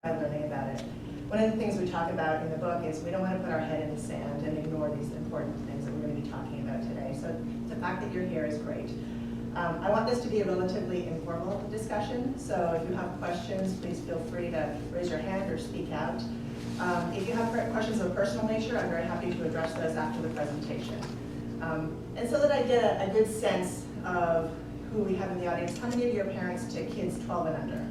by learning about it. One of the things we talk about in the book is we don't want to put our head in the sand and ignore these important things that we're going to be talking about today. So the fact that you're here is great. I want this to be a relatively informal discussion, so if you have questions, please feel free to raise your hand or speak out. If you have questions of a personal nature, I'm very happy to address those after the presentation. And so that I get a good sense of who we have in the audience, how many of you are parents to kids 12 and under?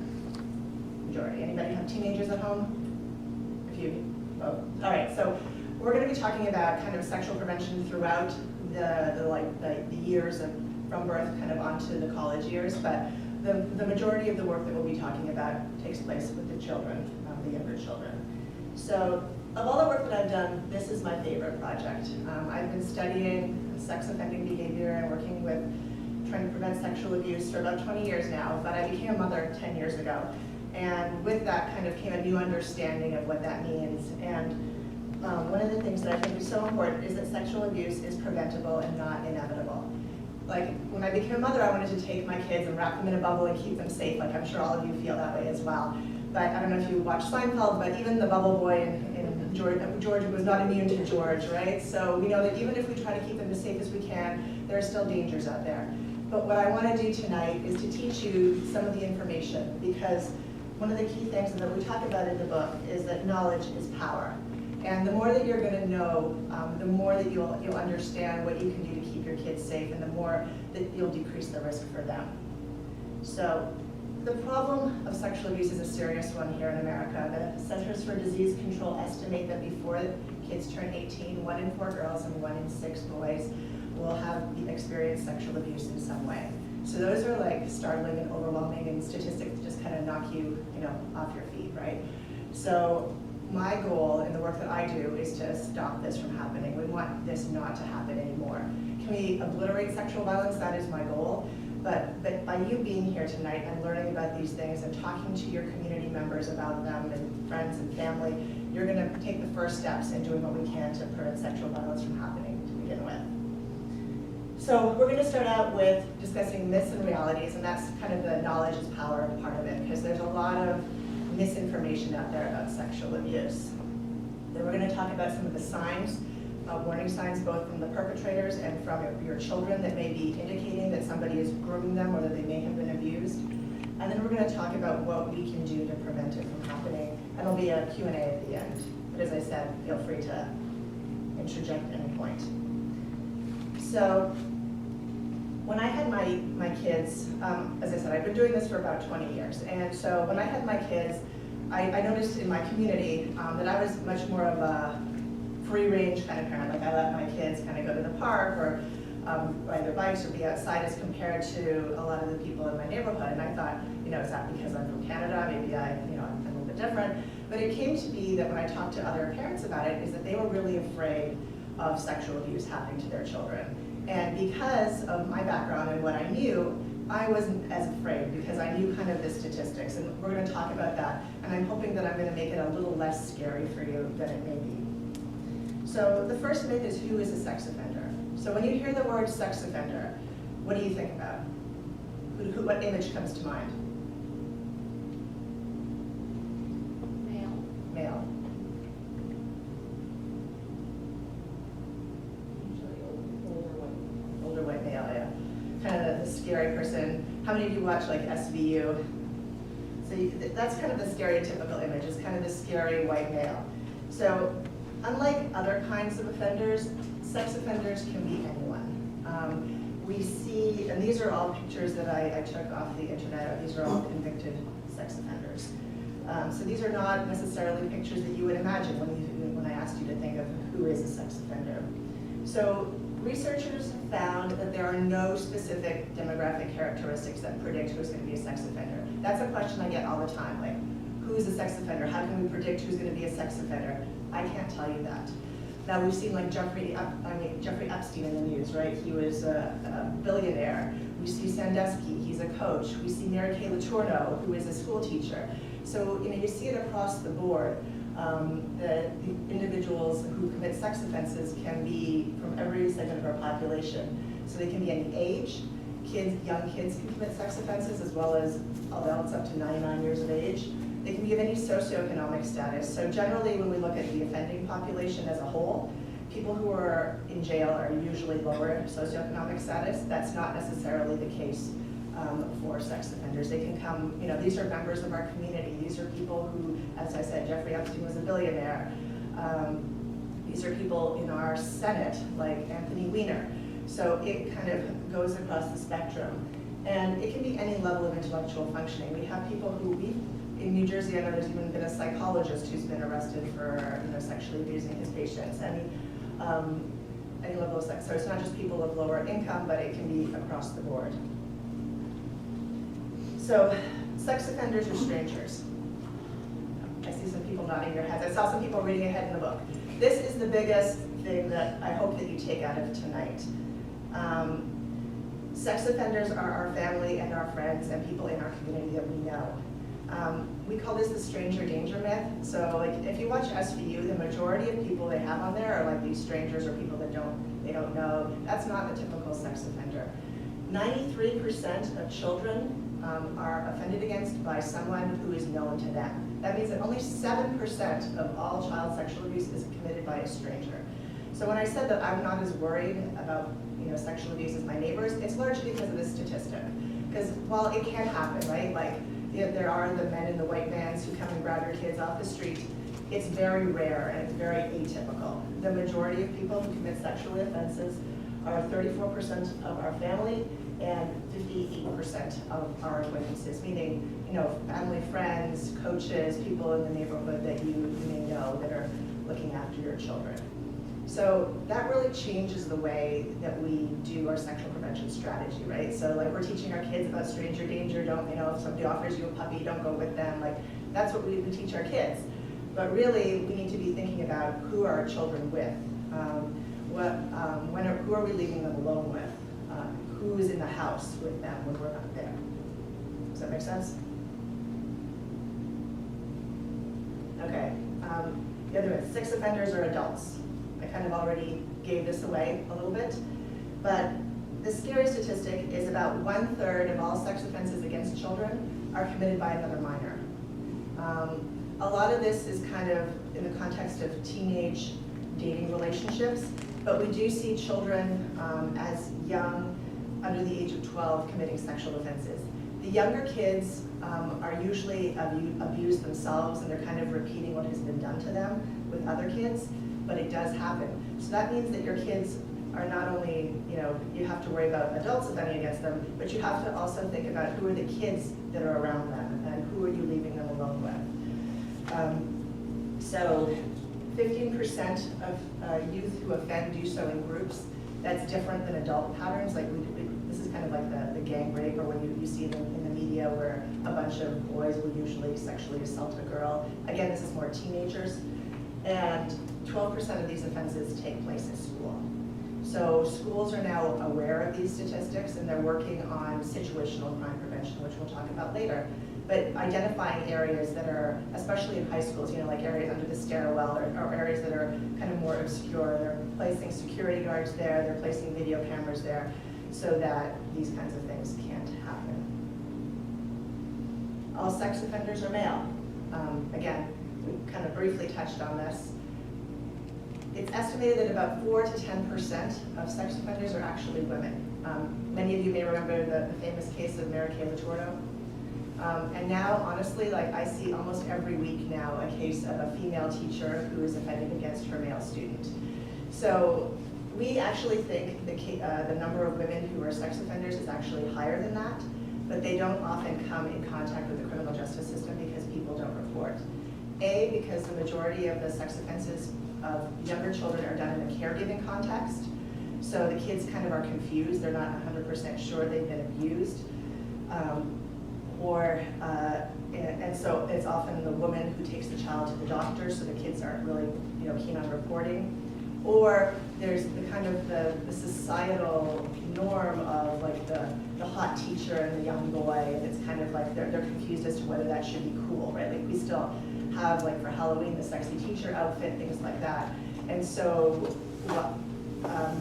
Majority. Anybody have teenagers at home? A few. Oh. All right, so we're going to be talking about kind of sexual prevention throughout the years of from birth kind of onto the college years, but the majority of the work that we'll be talking about takes place with the children, the younger children. So of all the work that I've done, this is my favorite project. I've been studying sex offending behavior and working with trying to prevent sexual abuse for about 20 years now, but I became a mother 10 years ago. And with that kind of came a new understanding of what that means. And one of the things that I think is so important is that sexual abuse is preventable and not inevitable. Like, when I became a mother, I wanted to take my kids and wrap them in a bubble and keep them safe. Like, I'm sure all of you feel that way as well. But I don't know if you watch Seinfeld, but even the bubble boy in George was not immune to George, right? So we know that even if we try to keep them as safe as we can, there are still dangers out there. But what I want to do tonight is to teach you some of the information, because one of the key things that we talk about in the book is that knowledge is power. And the more that you're going to know, the more that you'll understand what you can do to keep your kids safe, and the more that you'll decrease the risk for them. So the problem of sexual abuse is a serious one here in America. The Centers for Disease Control estimate that before kids turn 18, 1 in 4 girls and 1 in 6 boys will have experienced sexual abuse in some way. So those are like startling and overwhelming, and statistics just kind of knock you, off your feet, right? So my goal in the work that I do is to stop this from happening. We want this not to happen anymore. Can we obliterate sexual violence? That is my goal. But by you being here tonight and learning about these things and talking to your community members about them and friends and family, you're going to take the first steps in doing what we can to prevent sexual violence from happening to begin with. So we're going to start out with discussing myths and realities, and that's kind of the knowledge is power part of it, because there's a lot of misinformation out there about sexual abuse. Then we're going to talk about some of the signs, warning signs, both from the perpetrators and from your children that may be indicating that somebody is grooming them or that they may have been abused. And then we're going to talk about what we can do to prevent it from happening. And there'll be a Q&A at the end. But as I said, feel free to interject at any point. So when I had my kids, as I said, I've been doing this for about 20 years. And so when I had my kids, I noticed in my community that I was much more of a free-range kind of parent. Like, I let my kids kind of go to the park or ride their bikes or be outside, as compared to a lot of the people in my neighborhood. And I thought, is that because I'm from Canada? Maybe I'm a little bit different. But it came to be that when I talked to other parents about it, is that they were really afraid of sexual abuse happening to their children. And because of my background and what I knew, I wasn't as afraid, because I knew kind of the statistics, and we're going to talk about that. And I'm hoping that I'm going to make it a little less scary for you than it may be. So the first myth is, who is a sex offender? So when you hear the word sex offender, what do you think about? What image comes to mind? Male. Male. Older white male, yeah. Kind of the scary person. How many of you watch like SVU? So that's kind of the stereotypical image. It's kind of the scary white male. So unlike other kinds of offenders, sex offenders can be anyone. We see, and these are all pictures that I took off the internet. These are all convicted sex offenders. So these are not necessarily pictures that you would imagine when I asked you to think of who is a sex offender. So researchers have found that there are no specific demographic characteristics that predict who's going to be a sex offender. That's a question I get all the time, like, who's a sex offender? How can we predict who's going to be a sex offender? I can't tell you that. Now, we've seen like Jeffrey Epstein in the news, right? He was a billionaire. We see Sandusky, he's a coach. We see Mary Kay Letourneau, who is a school teacher. So you see it across the board. The individuals who commit sex offenses can be from every segment of our population. So they can be any age. Young kids can commit sex offenses, as well as adults up to 99 years of age. They can be of any socioeconomic status. So generally, when we look at the offending population as a whole, people who are in jail are usually lower socioeconomic status. That's not necessarily the case for sex offenders. They can come, these are members of our community. These are people who, as I said, Jeffrey Epstein was a billionaire. These are people in our Senate, like Anthony Weiner. So it kind of goes across the spectrum. And it can be any level of intellectual functioning. We have people who, in New Jersey, I know there's even been a psychologist who's been arrested for sexually abusing his patients. Any level of sex. So it's not just people of lower income, but it can be across the board. So sex offenders are strangers. I see some people nodding their heads. I saw some people reading ahead in the book. This is the biggest thing that I hope that you take out of tonight. Sex offenders are our family and our friends and people in our community that we know. We call this the stranger danger myth. So like if you watch SVU, the majority of people they have on there are like these strangers or people that they don't know. That's not the typical sex offender. 93% of children are offended against by someone who is known to them. That means that only 7% of all child sexual abuse is committed by a stranger. So when I said that I'm not as worried about sexual abuse as my neighbors, it's largely because of this statistic. Because while it can happen, right? Like there are the men in the white vans who come and grab your kids off the street. It's very rare and it's very atypical. The majority of people who commit sexual offenses are 34% of our family and 58% of our acquaintances, meaning family, friends, coaches, people in the neighborhood that you may know that are looking after your children. So that really changes the way that we do our sexual prevention strategy, right? So like we're teaching our kids about stranger danger. Don't, if somebody offers you a puppy, don't go with them. Like that's what we teach our kids. But really, we need to be thinking about who are our children with? Who are we leaving them alone with? Who is in the house with them when we're not there? Does that make sense? Okay. The other one, sex offenders are adults. I kind of already gave this away a little bit, but the scary statistic is about 1/3 of all sex offenses against children are committed by another minor. A lot of this is kind of in the context of teenage dating relationships, but we do see children as young, under the age of 12, committing sexual offenses. The younger kids are usually abused themselves and they're kind of repeating what has been done to them with other kids, but it does happen. So that means that your kids are not only, you have to worry about adults offending against them, but you have to also think about who are the kids that are around them and who are you leaving them alone with. So 15% of youth who offend do so in groups. That's different than adult patterns. Like this is kind of like the gang rape, or when you see them in the media where a bunch of boys will usually sexually assault a girl. Again, this is more teenagers. And 12% of these offenses take place in school. So schools are now aware of these statistics and they're working on situational crime prevention, which we'll talk about later. But identifying areas that are, especially in high schools, like areas under the stairwell or areas that are kind of more obscure. They're placing security guards there, they're placing video cameras there so that these kinds of things can't happen. All sex offenders are male. Again, we kind of briefly touched on this. It's estimated that about 4 to 10% of sex offenders are actually women. Many of you may remember the famous case of Mary Kay Latordo. And now, honestly, I see almost every week now a case of a female teacher who is offending against her male student. So we actually think the number of women who are sex offenders is actually higher than that, but they don't often come in contact with the criminal justice system because people don't report. A, because the majority of the sex offenses of younger children are done in a caregiving context. So the kids kind of are confused. They're not 100% sure they've been abused. And so it's often the woman who takes the child to the doctor, so the kids aren't really keen on reporting. Or there's the kind of the societal norm of like the hot teacher and the young boy, and it's kind of like they're confused as to whether that should be cool, right? Like we still have, like for Halloween, the sexy teacher outfit, things like that. And so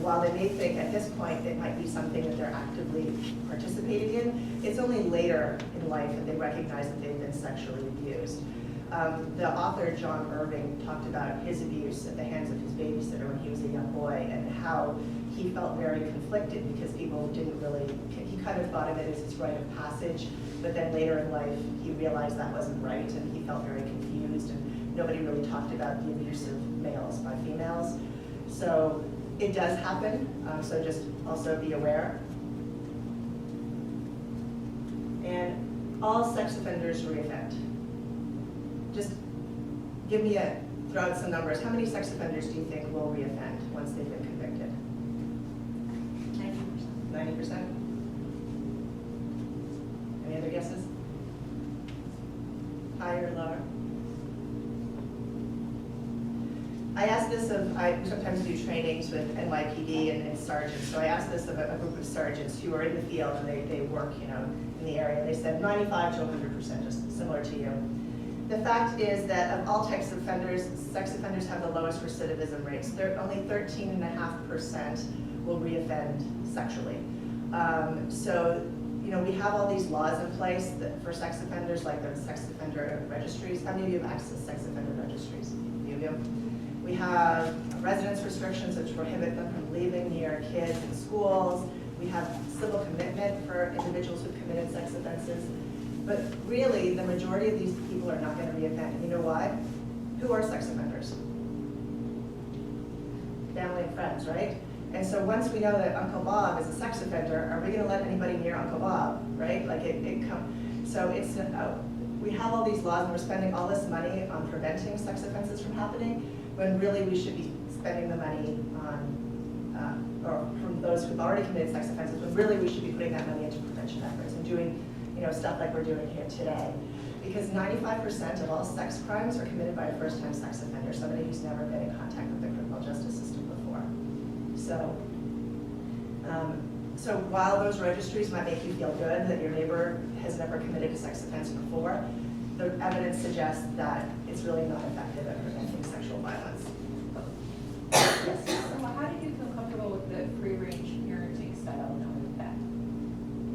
while they may think at this point it might be something that they're actively participating in, it's only later in life that they recognize that they've been sexually abused. The author, John Irving, talked about his abuse at the hands of his babysitter when he was a young boy, and how he felt very conflicted because people didn't really, he kind of thought of it as his rite of passage, but then later in life he realized that wasn't right, and he felt very confused, and nobody really talked about the abuse of males by females. So it does happen, so just also be aware. And all sex offenders reoffend. Just give me throw out some numbers. How many sex offenders do you think will reoffend once they've been convicted? 90%. 90%? Any other guesses? Higher or lower? I asked this of, I sometimes do trainings with NYPD and sergeants, so I asked this of a group of sergeants who are in the field and they work, in the area. They said 95 to 100%, just similar to you. The fact is that of all types of offenders, sex offenders have the lowest recidivism rates. Only 13.5% will reoffend sexually. So, we have all these laws in place for sex offenders, like the sex offender registries. How many of you have accessed sex offender registries? A few of you. We have residence restrictions which prohibit them from leaving near kids in schools. We have civil commitment for individuals who've committed sex offenses. But really, the majority of these people are not going to reoffend. And you know why? Who are sex offenders? Family and friends, right? And so once we know that Uncle Bob is a sex offender, are we going to let anybody near Uncle Bob, right? So it's, we have all these laws and we're spending all this money on preventing sex offenses from happening, when really we should be spending the money on, or from those who've already committed sex offenses, when really we should be putting that money into prevention efforts and doing stuff like we're doing here today. Because 95% of all sex crimes are committed by a first-time sex offender, somebody who's never been in contact with the criminal justice system before. So while those registries might make you feel good that your neighbor has never committed a sex offense before, the evidence suggests that it's really not effective at preventing sexual violence. Yes? So how did you feel comfortable with the free-range parenting style, knowing that?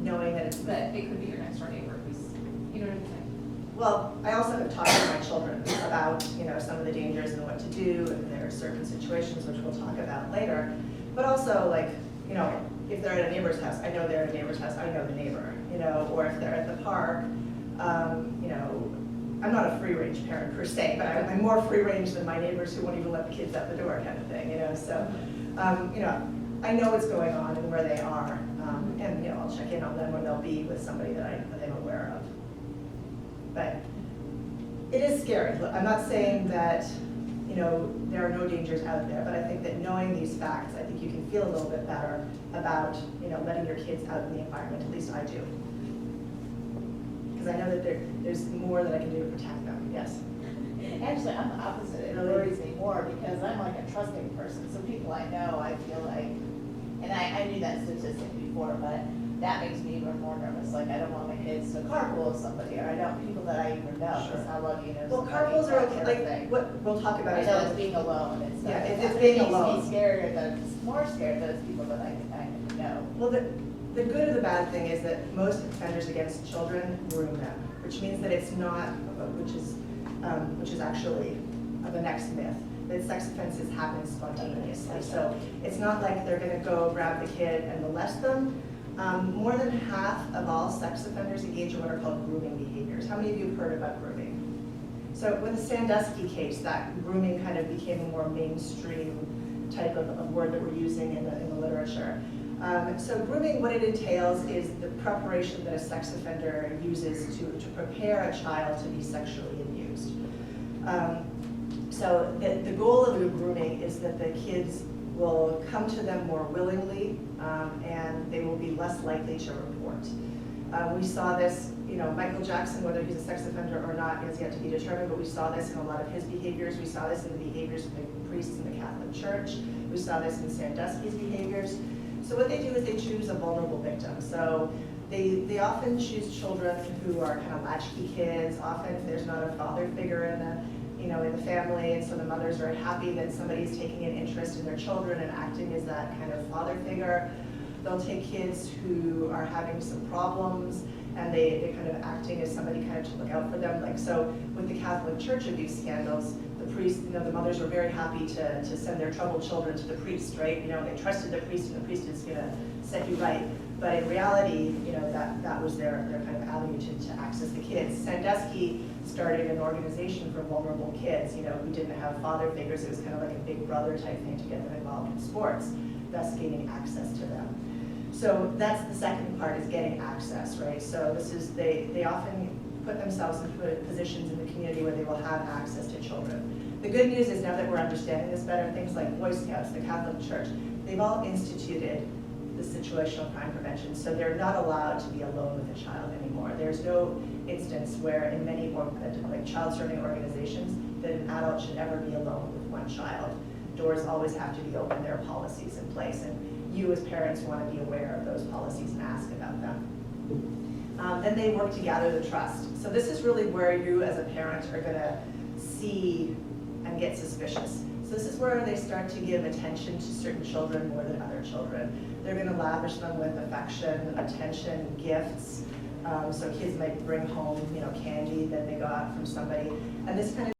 Knowing that it's... That it could be your next door neighbor who's, you know what I'm saying? Well, I also have talked to my children about, some of the dangers and what to do, and there are certain situations which we'll talk about later. But also, if they're at a neighbor's house, I know they're at a neighbor's house, I know the neighbor, or if they're at the park, I'm not a free-range parent per se, but I'm more free-range than my neighbors who won't even let the kids out the door kind of thing, So, I know what's going on and where they are, and I'll check in on them when they'll be with somebody that I'm aware of. But it is scary. I'm not saying that, there are no dangers out there, but I think that knowing these facts, I think you can feel a little bit better about, letting your kids out in the environment. At least I do. Because I know that there's more that I can do to protect them. Yes? Actually, I'm the opposite. It worries me more because I'm like a trusting person. So people I know, I feel like, and I knew that statistic before, but that makes me even more nervous. Like, I don't want my kids to carpool with somebody, or I don't people that I even know. Sure. Because how long you know Well, somebody, carpools are that okay. sort of Like, thing. what we'll talk about I is know it's being alone and stuff. Yeah, it's It being makes alone. me scared, but it's more scared that it's people that I know. Well, the good or the bad thing is that most offenders against children groom them, which means that it's not, which is actually the next myth, that sex offenses happen spontaneously. So it's not like they're going to go grab the kid and molest them. More than half of all sex offenders engage in what are called grooming behaviors. How many of you have heard about grooming? So with the Sandusky case, that grooming kind of became a more mainstream type of word that we're using in the literature. So grooming, what it entails is the preparation that a sex offender uses to prepare a child to be sexually abused. So the goal of the grooming is that the kids will come to them more willingly, and they will be less likely to report. We saw this, Michael Jackson, whether he's a sex offender or not, is yet to be determined, but we saw this in a lot of his behaviors. We saw this in the behaviors of the priests in the Catholic Church. We saw this in Sandusky's behaviors. So what they do is they choose a vulnerable victim. So they often choose children who are kind of latchkey kids. Often if there's not a father figure in in the family, and so the mothers are happy that somebody's taking an interest in their children and acting as that kind of father figure. They'll take kids who are having some problems, and they're kind of acting as somebody kind of to look out for them. Like, so with the Catholic Church abuse scandals, the priest, the mothers were very happy to send their troubled children to the priest, right? They trusted the priest, and the priest is gonna set you right. But in reality, that was their kind of avenue to access the kids. Sandusky started an organization for vulnerable kids, who didn't have father figures. It was kind of like a big brother type thing to get them involved in sports, thus gaining access to them. So that's the second part, is getting access, right? So this is, they often put themselves in positions in the community where they will have access to children. The good news is, now that we're understanding this better, things like Boy Scouts, the Catholic Church, they've all instituted the situational crime prevention, so they're not allowed to be alone with a child anymore. There's no instance where in many like child-serving organizations that an adult should ever be alone with one child. Doors always have to be open, there are policies in place, and you as parents want to be aware of those policies and ask about them. Then they work to gather the trust. So this is really where you as a parent are going to see and get suspicious. So this is where they start to give attention to certain children more than other children. They're going to lavish them with affection, attention, gifts. So kids might bring home, candy that they got from somebody. And this kind of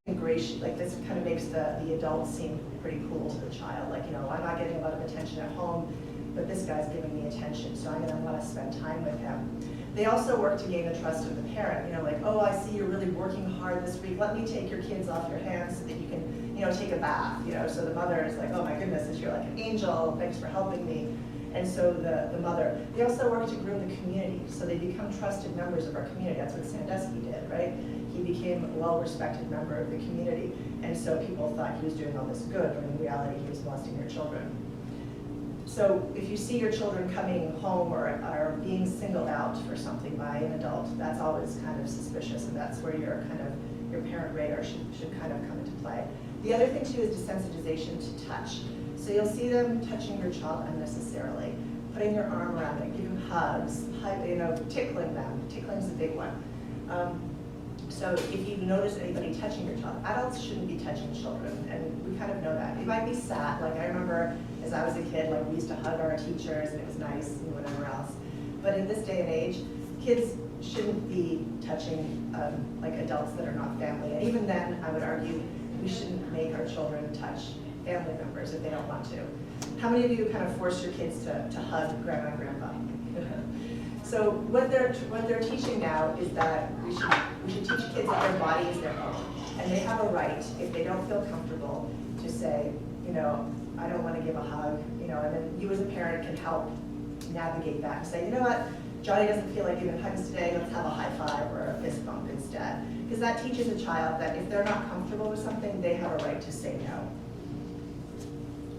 this kind of makes the adult seem pretty cool to the child. Like, I'm not getting a lot of attention at home, but this guy's giving me attention, so I'm going to want to spend time with him. They also work to gain the trust of the parent. Like, oh, I see you're really working hard this week. Let me take your kids off your hands so that you can, take a bath. So the mother is like, oh my goodness, you're like an angel. Thanks for helping me. And so the mother. They also work to groom the community, so they become trusted members of our community. That's what Sandusky did, right? He became a well-respected member of the community, and so people thought he was doing all this good, when in reality he was molesting their children. So if you see your children coming home or are being singled out for something by an adult, that's always kind of suspicious, and that's where your parent radar should kind of come into play. The other thing too is desensitization to touch. So you'll see them touching your child unnecessarily, putting your arm around them, giving hugs, tickling them. Tickling is a big one. So if you notice anybody touching your child, adults shouldn't be touching children, and we kind of know that. It might be sad. Like, I remember as I was a kid, like, we used to hug our teachers, and it was nice, and whatever else. But in this day and age, kids shouldn't be touching like adults that are not family. And even then, I would argue we shouldn't make our children touch family members if they don't want to. How many of you kind of force your kids to hug grandma and grandpa? So what they're teaching now is that we should teach kids that their body is their own, and they have a right, if they don't feel comfortable, to say, I don't want to give a hug, and then you as a parent can help navigate that and say, you know what, Johnny doesn't feel like giving hugs today, let's have a high five or a fist bump instead. Because that teaches a child that if they're not comfortable with something, they have a right to say no.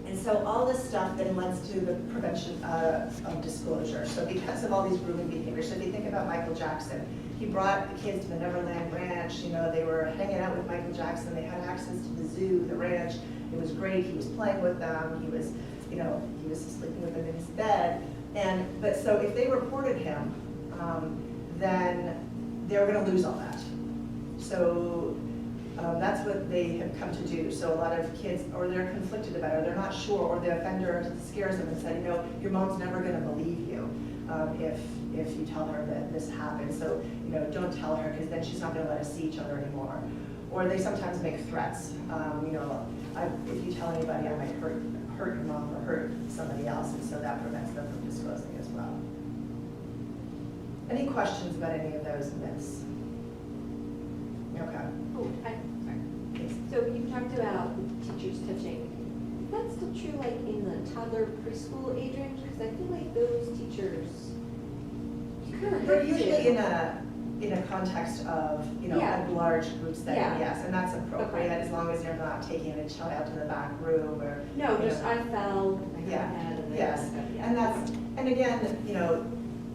And so all this stuff then leads to the prevention of disclosure. So because of all these grooming behaviors, so if you think about Michael Jackson, he brought the kids to the Neverland Ranch, they were hanging out with Michael Jackson, they had access to the zoo, the ranch, it was great, he was playing with them, he was sleeping with them in his bed. But so if they reported him, then they were gonna lose all that. So that's what they have come to do. So a lot of kids, or they're conflicted about it, or they're not sure, or the offender scares them and said, your mom's never going to believe you if you tell her that this happened. So don't tell her, because then she's not going to let us see each other anymore. Or they sometimes make threats. If you tell anybody, I might hurt your mom or hurt somebody else, and so that prevents them from disclosing as well. Any questions about any of those myths? Okay. Oh, sorry. So you talked about teachers touching. Is that still true, like in the toddler preschool age range? Because I feel like those teachers, they're usually in a context of a large group setting, yes, and that's appropriate as long as you're not taking a child to the back room or. No, just I fell. Yes, and again,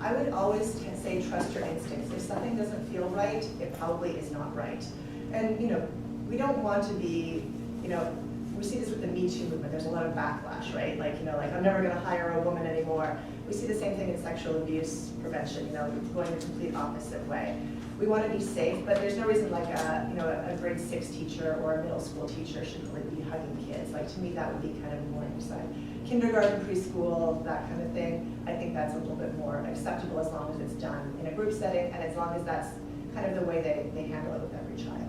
I would always say trust your instincts. If something doesn't feel right, it probably is not right. And we don't want to be, we see this with the Me Too movement, there's a lot of backlash, right? Like, I'm never gonna hire a woman anymore. We see the same thing in sexual abuse prevention, going the complete opposite way. We want to be safe, but there's no reason like a grade 6 teacher or a middle school teacher should really be hugging kids. Like, to me, that would be kind of warning sign. Kindergarten, preschool, that kind of thing, I think that's a little bit more acceptable as long as it's done in a group setting and as long as that's kind of the way they handle it with every child.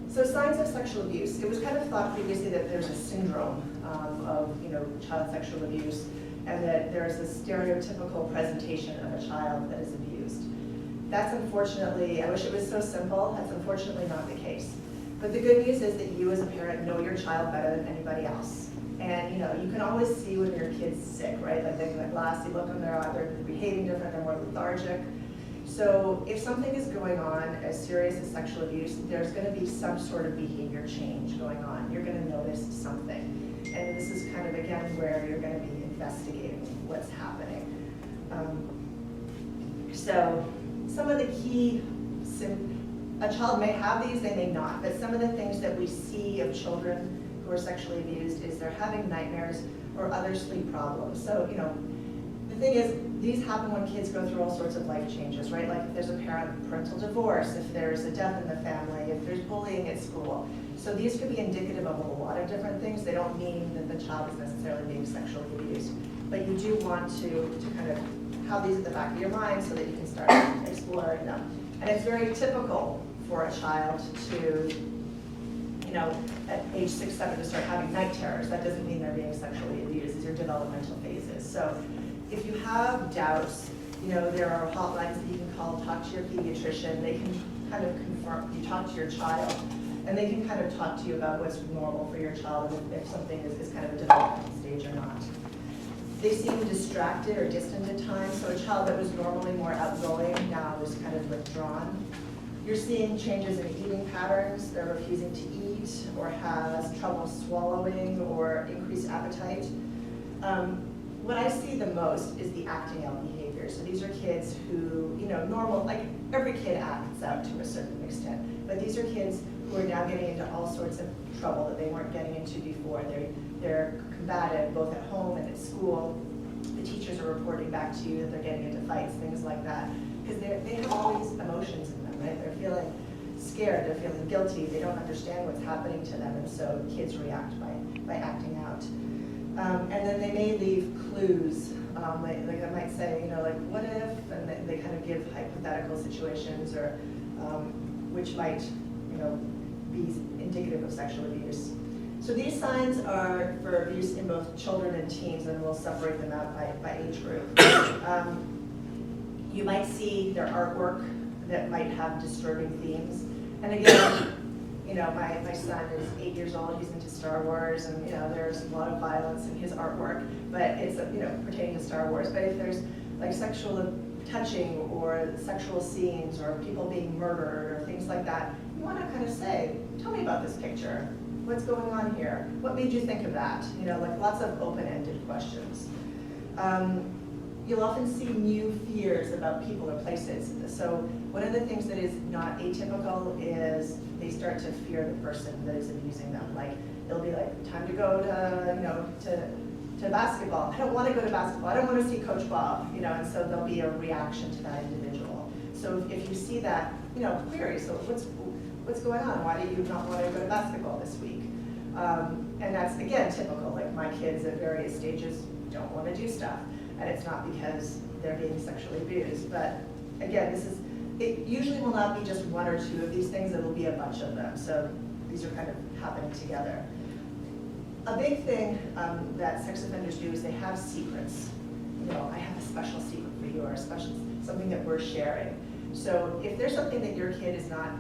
So signs of sexual abuse. It was kind of thought previously that there's a syndrome of child sexual abuse and that there's a stereotypical presentation of a child that is abused. That's unfortunately, I wish it was so simple, that's unfortunately not the case. But the good news is that you as a parent know your child better than anybody else. And you can always see when your kid's sick, right? Like they get a glassy look in their eye, they're behaving different, they're more lethargic. So if something is going on as serious as sexual abuse, there's going to be some sort of behavior change going on. You're going to notice something. And this is kind of, again, where you're going to be investigating what's happening. So some of the key, a child may have these, they may not, but some of the things that we see of children who are sexually abused is they're having nightmares or other sleep problems. So, the thing is, these happen when kids go through all sorts of life changes, right? Like if there's a parental divorce, if there's a death in the family, if there's bullying at school. So these could be indicative of a lot of different things. They don't mean that the child is necessarily being sexually abused. But you do want to kind of have these at the back of your mind so that you can start exploring them. And it's very typical for a child to, at age 6, 7 to start having night terrors. That doesn't mean they're being sexually abused. These are developmental phases. So if you have doubts, there are hotlines that you can call, talk to your pediatrician. They can kind of confirm, you talk to your child, and they can kind of talk to you about what's normal for your child and if something is kind of a developmental stage or not. They seem distracted or distant at times, so a child that was normally more outgoing now is kind of withdrawn. You're seeing changes in eating patterns. They're refusing to eat or has trouble swallowing or increased appetite. What I see the most is the acting out behavior. So these are kids who, normal, like every kid acts out to a certain extent, but these are kids who are now getting into all sorts of trouble that they weren't getting into before. They're combative both at home and at school. The teachers are reporting back to you that they're getting into fights, things like that, because they have all these emotions in them, right? They're feeling scared, they're feeling guilty, they don't understand what's happening to them, and so kids react by acting out. And then they may leave clues, like I might say, like, what if, and they kind of give hypothetical situations or which might, be indicative of sexual abuse. So these signs are for abuse in both children and teens, and we'll separate them out by age group. You might see their artwork that might have disturbing themes. And again, my son is 8 years old, he's into Star Wars, and there's a lot of violence in his artwork, but it's pertaining to Star Wars. But if there's like sexual touching or sexual scenes or people being murdered or things like that, you want to kind of say, tell me about this picture. What's going on here? What made you think of that? Like lots of open-ended questions. You'll often see new fears about people or places. So one of the things that is not atypical is they start to fear the person that is abusing them. Like it'll be like, time to go to basketball. I don't want to go to basketball. I don't want to see Coach Bob. And so there'll be a reaction to that individual. So if you see that, query. So what's going on? Why do you not want to go to basketball this week? And that's again typical. Like my kids at various stages don't want to do stuff. And it's not because they're being sexually abused. But again, it usually will not be just one or two of these things, it'll be a bunch of them. So these are kind of happening together. A big thing that sex offenders do is they have secrets. I have a special secret for you, or something that we're sharing. So if there's something that your kid is not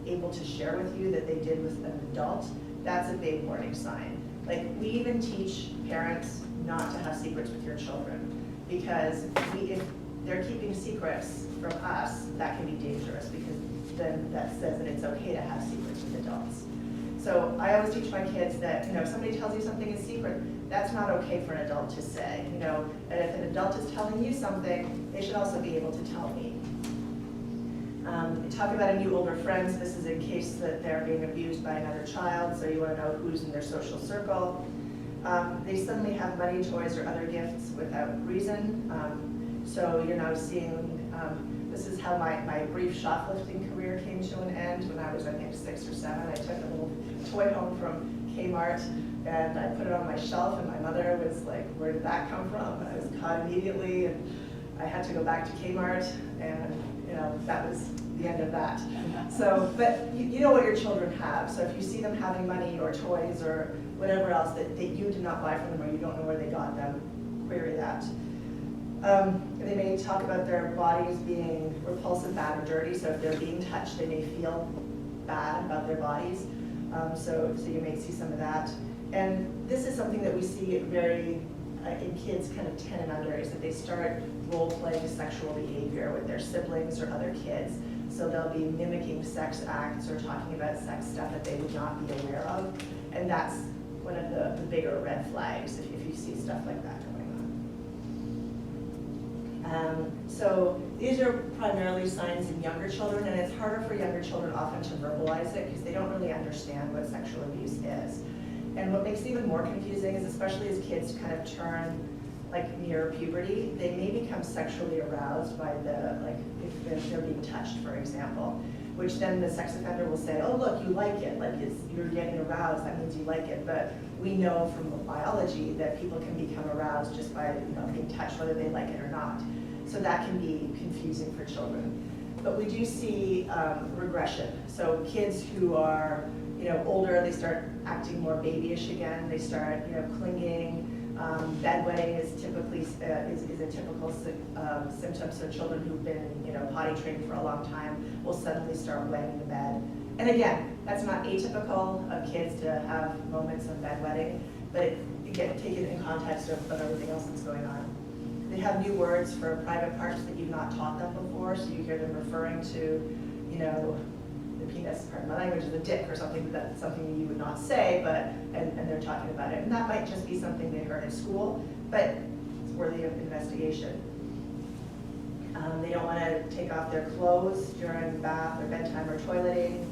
able to share with you that they did with an adult, that's a big warning sign. Like we even teach parents not to have secrets with your children. Because if they're keeping secrets from us, that can be dangerous because then that says that it's okay to have secrets with adults. So I always teach my kids that, if somebody tells you something is secret, that's not okay for an adult to say. And if an adult is telling you something, they should also be able to tell me. Talk about any older friends. This is in case that they're being abused by another child, so you want to know who's in their social circle. They suddenly have money, toys, or other gifts without reason. So you're now seeing, this is how my brief shoplifting career came to an end when I was, I think, 6 or 7. I took a little toy home from Kmart and I put it on my shelf, and my mother was like, where did that come from? And I was caught immediately, and I had to go back to Kmart, and that was the end of that. So, but you know what your children have. So if you see them having money or toys or whatever else that you did not buy from them, or you don't know where they got them, query that. They may talk about their bodies being repulsive, bad, or dirty. So if they're being touched, they may feel bad about their bodies. So you may see some of that. And this is something that we see very in kids kind of 10 and under, is that they start role-playing sexual behavior with their siblings or other kids. So they'll be mimicking sex acts or talking about sex stuff that they would not be aware of. And that's one of the bigger red flags if you see stuff like that going on. So these are primarily signs in younger children, and it's harder for younger children often to verbalize it because they don't really understand what sexual abuse is. And what makes it even more confusing is, especially as kids kind of turn near puberty, they may become sexually aroused by if they're being touched, for example, which then the sex offender will say, oh look, you like it, you're getting aroused, that means you like it. But we know from biology that people can become aroused just by being touched, whether they like it or not. So that can be confusing for children. But we do see regression. So kids who are older, they start acting more babyish again. They start clinging. Bedwetting is typically is a typical symptom. So children who've been potty trained for a long time will suddenly start wetting the bed. And again, that's not atypical of kids to have moments of bedwetting, but again, take it in context of everything else that's going on. They have new words for private parts that you've not taught them before, so you hear them referring to, the penis, pardon my language, is a dick or something, that's something you would not say, but, and they're talking about it. And that might just be something they heard at school, but it's worthy of investigation. They don't want to take off their clothes during bath or bedtime or toileting.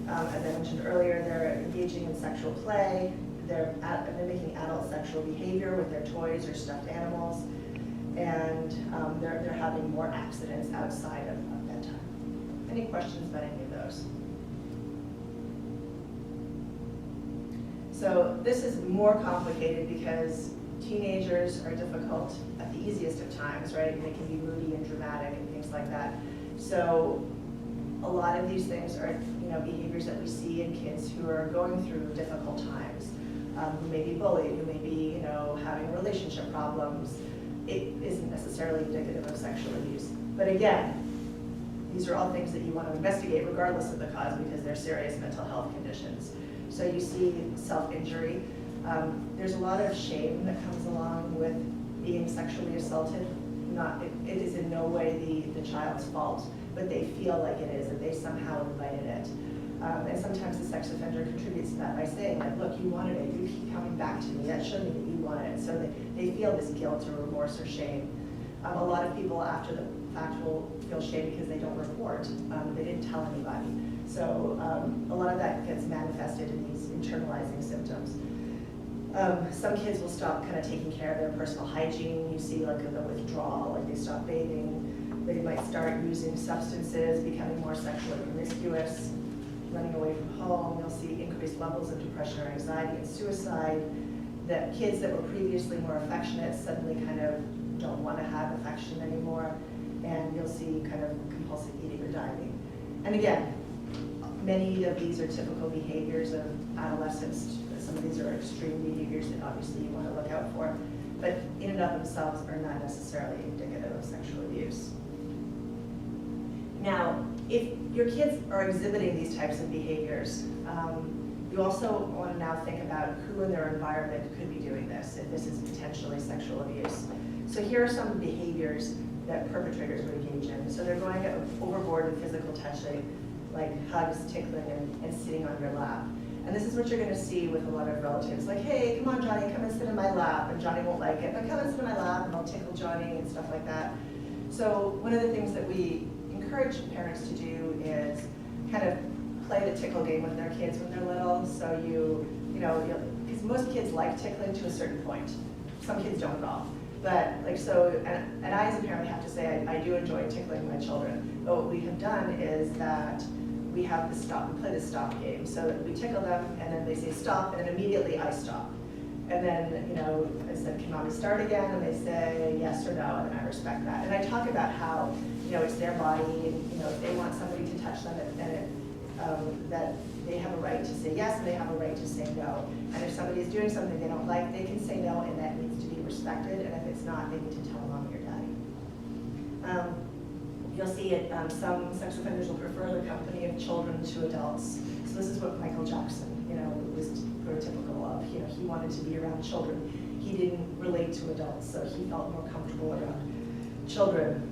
As I mentioned earlier, they're engaging in sexual play. They're mimicking adult sexual behavior with their toys or stuffed animals. And they're having more accidents outside of bedtime. Any questions about any of those? So this is more complicated because teenagers are difficult at the easiest of times, right? And they can be moody and dramatic and things like that. So a lot of these things are behaviors that we see in kids who are going through difficult times, who may be bullied, who may be having relationship problems. It isn't necessarily indicative of sexual abuse. But again, these are all things that you want to investigate regardless of the cause because they're serious mental health conditions. So you see self-injury. There's a lot of shame that comes along with being sexually assaulted. It is in no way the child's fault, but they feel like it is, that they somehow invited it. And sometimes the sex offender contributes to that by saying, look, you wanted it, you keep coming back to me, that showed me that you wanted it. So they feel this guilt or remorse or shame. A lot of people after the fact will feel shame because they don't report, they didn't tell anybody. So a lot of that gets manifested in these internalizing symptoms. Some kids will stop kind of taking care of their personal hygiene. You see the withdrawal, they stop bathing. They might start using substances, becoming more sexually promiscuous, running away from home. You'll see increased levels of depression or anxiety and suicide. That kids that were previously more affectionate suddenly kind of don't want to have affection anymore. And you'll see kind of compulsive eating or diving. And again, many of these are typical behaviors of adolescence. Some of these are extreme behaviors that obviously you want to look out for, but in and of themselves are not necessarily indicative of sexual abuse. Now, if your kids are exhibiting these types of behaviors, you also want to now think about who in their environment could be doing this, if this is potentially sexual abuse. So here are some behaviors that perpetrators would engage in. So they're going overboard with physical touching, like hugs, tickling, and sitting on your lap. And this is what you're going to see with a lot of relatives, like, hey, come on, Johnny, come and sit in my lap. And Johnny won't like it, but come and sit in my lap, and I'll tickle Johnny and stuff like that. So one of the things that we encourage parents to do is kind of play the tickle game with their kids when they're little. So because most kids like tickling to a certain point. Some kids don't at all. But and I as a parent have to say I do enjoy tickling my children. But what we have done is that we have we play the stop game. So that we tickle them and then they say stop and then immediately I stop. And then, I said, can mommy start again? And they say yes or no, and I respect that. And I talk about how, it's their body, and, if they want somebody to touch them, that they have a right to say yes, and they have a right to say no. And if somebody is doing something they don't like, they can say no, and that needs to be respected. And if it's not, they need to tell mommy or daddy. You'll see it, some sex offenders will prefer the company of children to adults. So this is what Michael Jackson, was prototypical of. He wanted to be around children. He didn't relate to adults, so he felt more comfortable around children.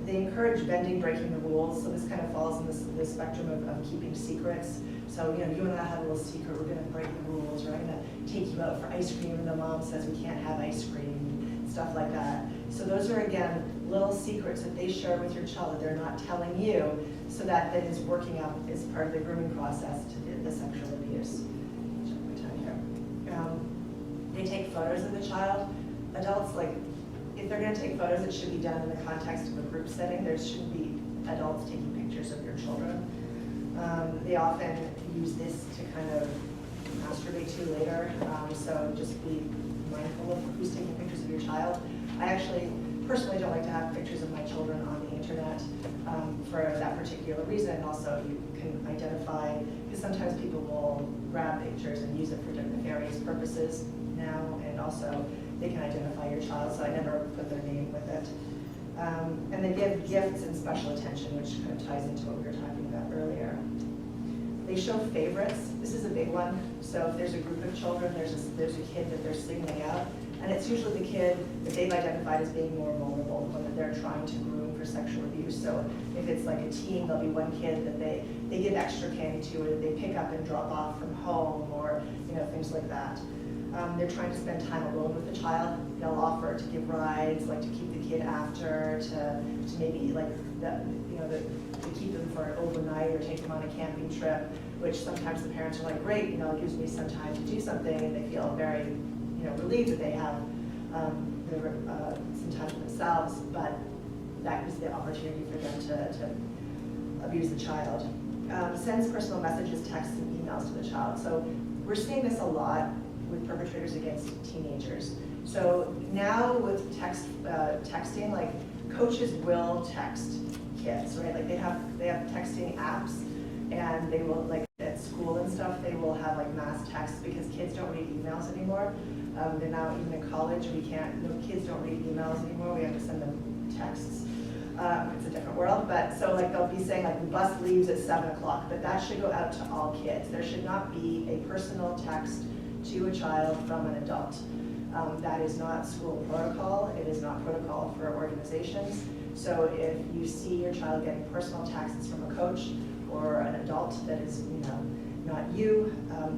They encourage bending, breaking the rules. So this kind of falls in the spectrum of keeping secrets. So, you and I have a little secret. We're going to break the rules. We're going to take you out for ice cream, and the mom says we can't have ice cream, stuff like that. So those are, again, little secrets that they share with your child that they're not telling you, so that is working out as part of the grooming process to the sexual abuse. Check my time here. They take photos of the child. Adults, if they're going to take photos, it should be done in the context of a group setting. There shouldn't be adults taking pictures of your children. They often use this to kind of masturbate to later, so just be mindful of who's taking pictures of your child. I actually personally don't like to have pictures of my children on the internet for that particular reason. And also you can identify, because sometimes people will grab pictures and use it for nefarious purposes now, and also they can identify your child, so I never put their name with it. And they give gifts and special attention, which kind of ties into what we were talking about earlier. They show favorites. This is a big one. So if there's a group of children, there's a kid that they're singling out, and it's usually the kid that they've identified as being more vulnerable, the one that they're trying to groom for sexual abuse. So if it's like a teen, there'll be one kid that they give extra candy to, or that they pick up and drop off from home, or things like that. They're trying to spend time alone with the child. They'll offer to give rides, to keep the kid after, to maybe to keep them for an overnight or take them on a camping trip, which sometimes the parents are like, great, it gives me some time to do something, and they feel very, relieved that they have some time for themselves, but that is the opportunity for them to abuse the child. Sends personal messages, texts, and emails to the child. So we're seeing this a lot with perpetrators against teenagers. So now with texting, coaches will text kids, right? They have texting apps, and they will, at school and stuff, they will have mass texts, because kids don't read emails anymore. They're now, even in college, kids don't read emails anymore. We have to send them texts. It's a different world, but so they'll be saying the bus leaves at 7 o'clock, but that should go out to all kids. There should not be a personal text to a child from an adult. That is not school protocol. It is not protocol for organizations. So if you see your child getting personal texts from a coach or an adult that is, not you,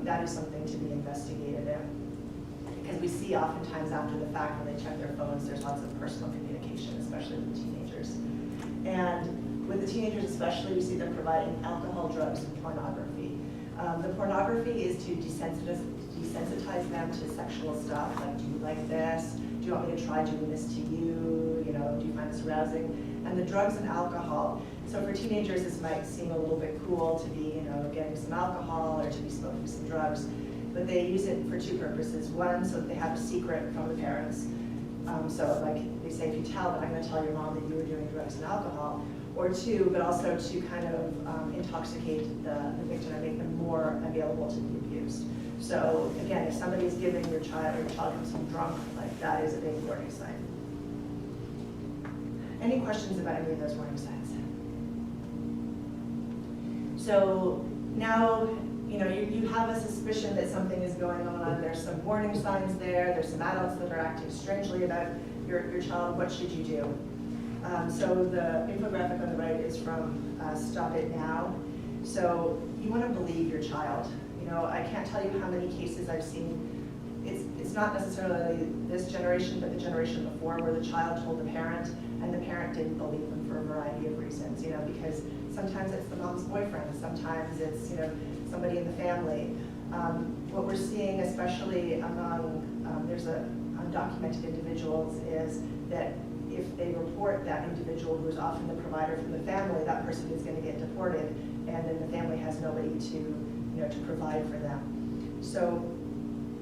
that is something to be investigated in. Because we see oftentimes after the fact when they check their phones, there's lots of personal communication, especially with teenagers. And with the teenagers especially, we see them providing alcohol, drugs, and pornography. The pornography is to desensitize them to sexual stuff, do you like this? Do you want me to try doing this to you? Do you find this arousing? And the drugs and alcohol. So for teenagers, this might seem a little bit cool to be, getting some alcohol or to be smoking some drugs, but they use it for two purposes. One, so that they have a secret from the parents. So they say, if you tell, then I'm going to tell your mom that you were doing drugs and alcohol. Or two, but also to kind of intoxicate the victim and make them more available to be abused. So again, if somebody is giving your child, or your child comes home drunk, that is a big warning sign. Any questions about any of those warning signs? So now, you have a suspicion that something is going on. There's some warning signs there. There's some adults that are acting strangely about your child. What should you do? So the infographic on the right is from Stop It Now. So you want to believe your child. I can't tell you how many cases I've seen it's not necessarily this generation, but the generation before, where the child told the parent, and the parent didn't believe them for a variety of reasons, you know, because sometimes it's the mom's boyfriend, sometimes it's, you know, somebody in the family. What we're seeing, especially among, there's undocumented individuals, is that if they report that individual who's often the provider for the family, that person is going to get deported, and then the family has nobody to, you know, to provide for them. So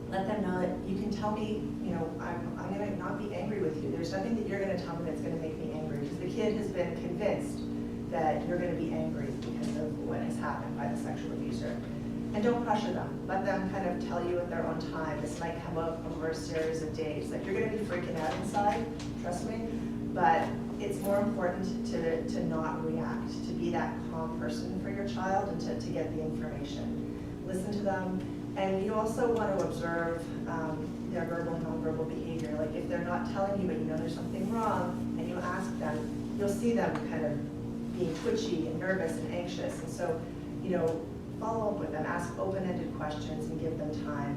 let them know that you can tell me, you know, I'm going to not be angry with you. There's nothing that you're going to tell me that's going to make me angry, because the kid has been convinced that you're going to be angry because of what has happened by the sexual abuser. And don't pressure them. Let them kind of tell you at their own time. This might come up over a series of days. Like, you're going to be freaking out inside, trust me, but it's more important to not react, to be that calm person for your child, and to get the information. Listen to them. And you also want to observe their verbal and nonverbal behavior. Like, if they're not telling you, but you know there's something wrong, and you ask them, you'll see them kind of being twitchy and nervous and anxious. And so, you know, follow up with them, ask open-ended questions, and give them time.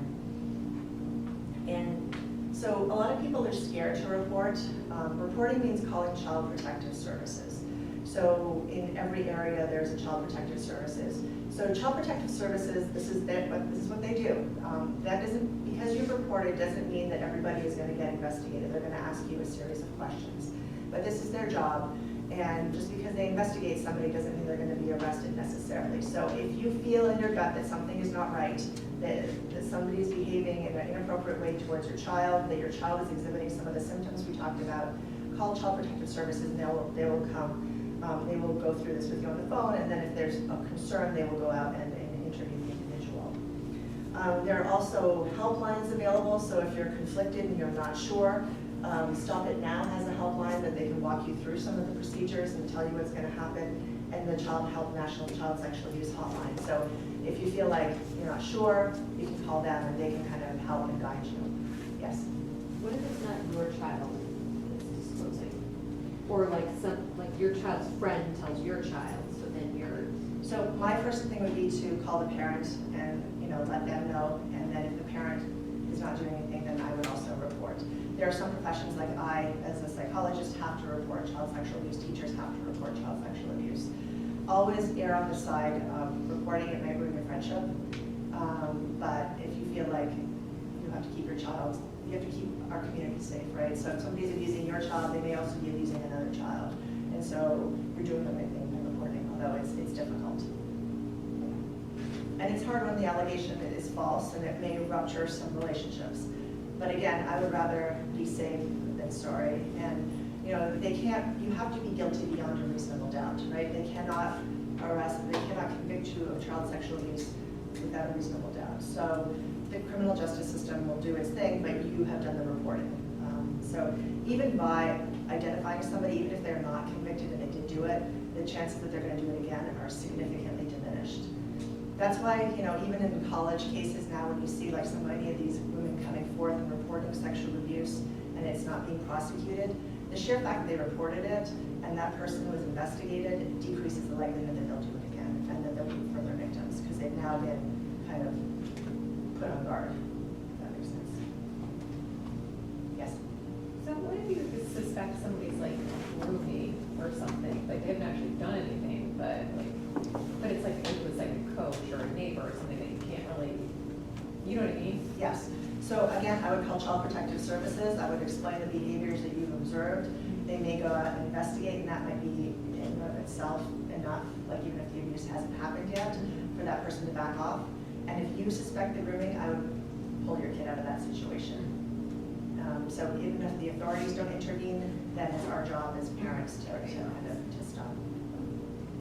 And so a lot of people are scared to report. Reporting means calling Child Protective Services. So in every area, there's a Child Protective Services. So Child Protective Services, this is what they do. That doesn't, because you've reported, doesn't mean that everybody is going to get investigated. They're going to ask you a series of questions. But this is their job. And just because they investigate somebody doesn't mean they're going to be arrested necessarily. So if you feel in your gut that something is not right, that somebody is behaving in an inappropriate way towards your child, that your child is exhibiting some of the symptoms we talked about, call Child Protective Services, and they will come. They will go through this with you on the phone, and then if there's a concern, they will go out and interview the individual. There are also helplines available, so if you're conflicted and you're not sure, Stop It Now has a helpline that they can walk you through some of the procedures and tell you what's going to happen, and the National Child Sexual Abuse Hotline. So if you feel like you're not sure, you can call them and they can kind of help and guide you. Yes? What if it's not your child that's disclosing? Or like your child's friend tells your child, so then you're... So my first thing would be to call the parent and, you know, let them know, and then if the parent is not doing anything, then I would also report. There are some professions, like I, as a psychologist, have to report child sexual abuse. Teachers have to report child sexual abuse. Always err on the side of reporting. It may ruin your friendship, but if you feel like you have to keep your child, you have to keep our community safe, right? So if somebody's abusing your child, they may also be abusing another child. And so you're doing the right thing by reporting, although it's difficult. And it's hard when the allegation is false, and it may rupture some relationships. But again, I would rather be safe than sorry. And you know, you have to be guilty beyond a reasonable doubt, right? They cannot convict you of child sexual abuse without a reasonable doubt. So the criminal justice system will do its thing, but you have done the reporting. So even by identifying somebody, even if they're not convicted and they did do it, the chances that they're going to do it again are significantly diminished. That's why, you know, even in college cases now, when you see like so many of these women coming forth and reporting sexual abuse and it's not being prosecuted, the sheer fact that they reported it and that person was investigated decreases the likelihood that they'll do it again and that they'll be further victims, because they've now been kind of put on guard, if that makes sense. Yes? So what if you suspect somebody's like grooming or something, like they haven't actually done anything, but it's like it was like a coach or a neighbor or something that you can't really, you know what I mean? Yes. So again, I would call Child Protective Services. I would explain the behaviors that you've observed. They may go out and investigate, and that might be in and of itself enough, like even if the abuse hasn't happened yet, for that person to back off. And if you suspect the grooming, I would pull your kid out of that situation. So even if the authorities don't intervene, then it's our job as parents to stop.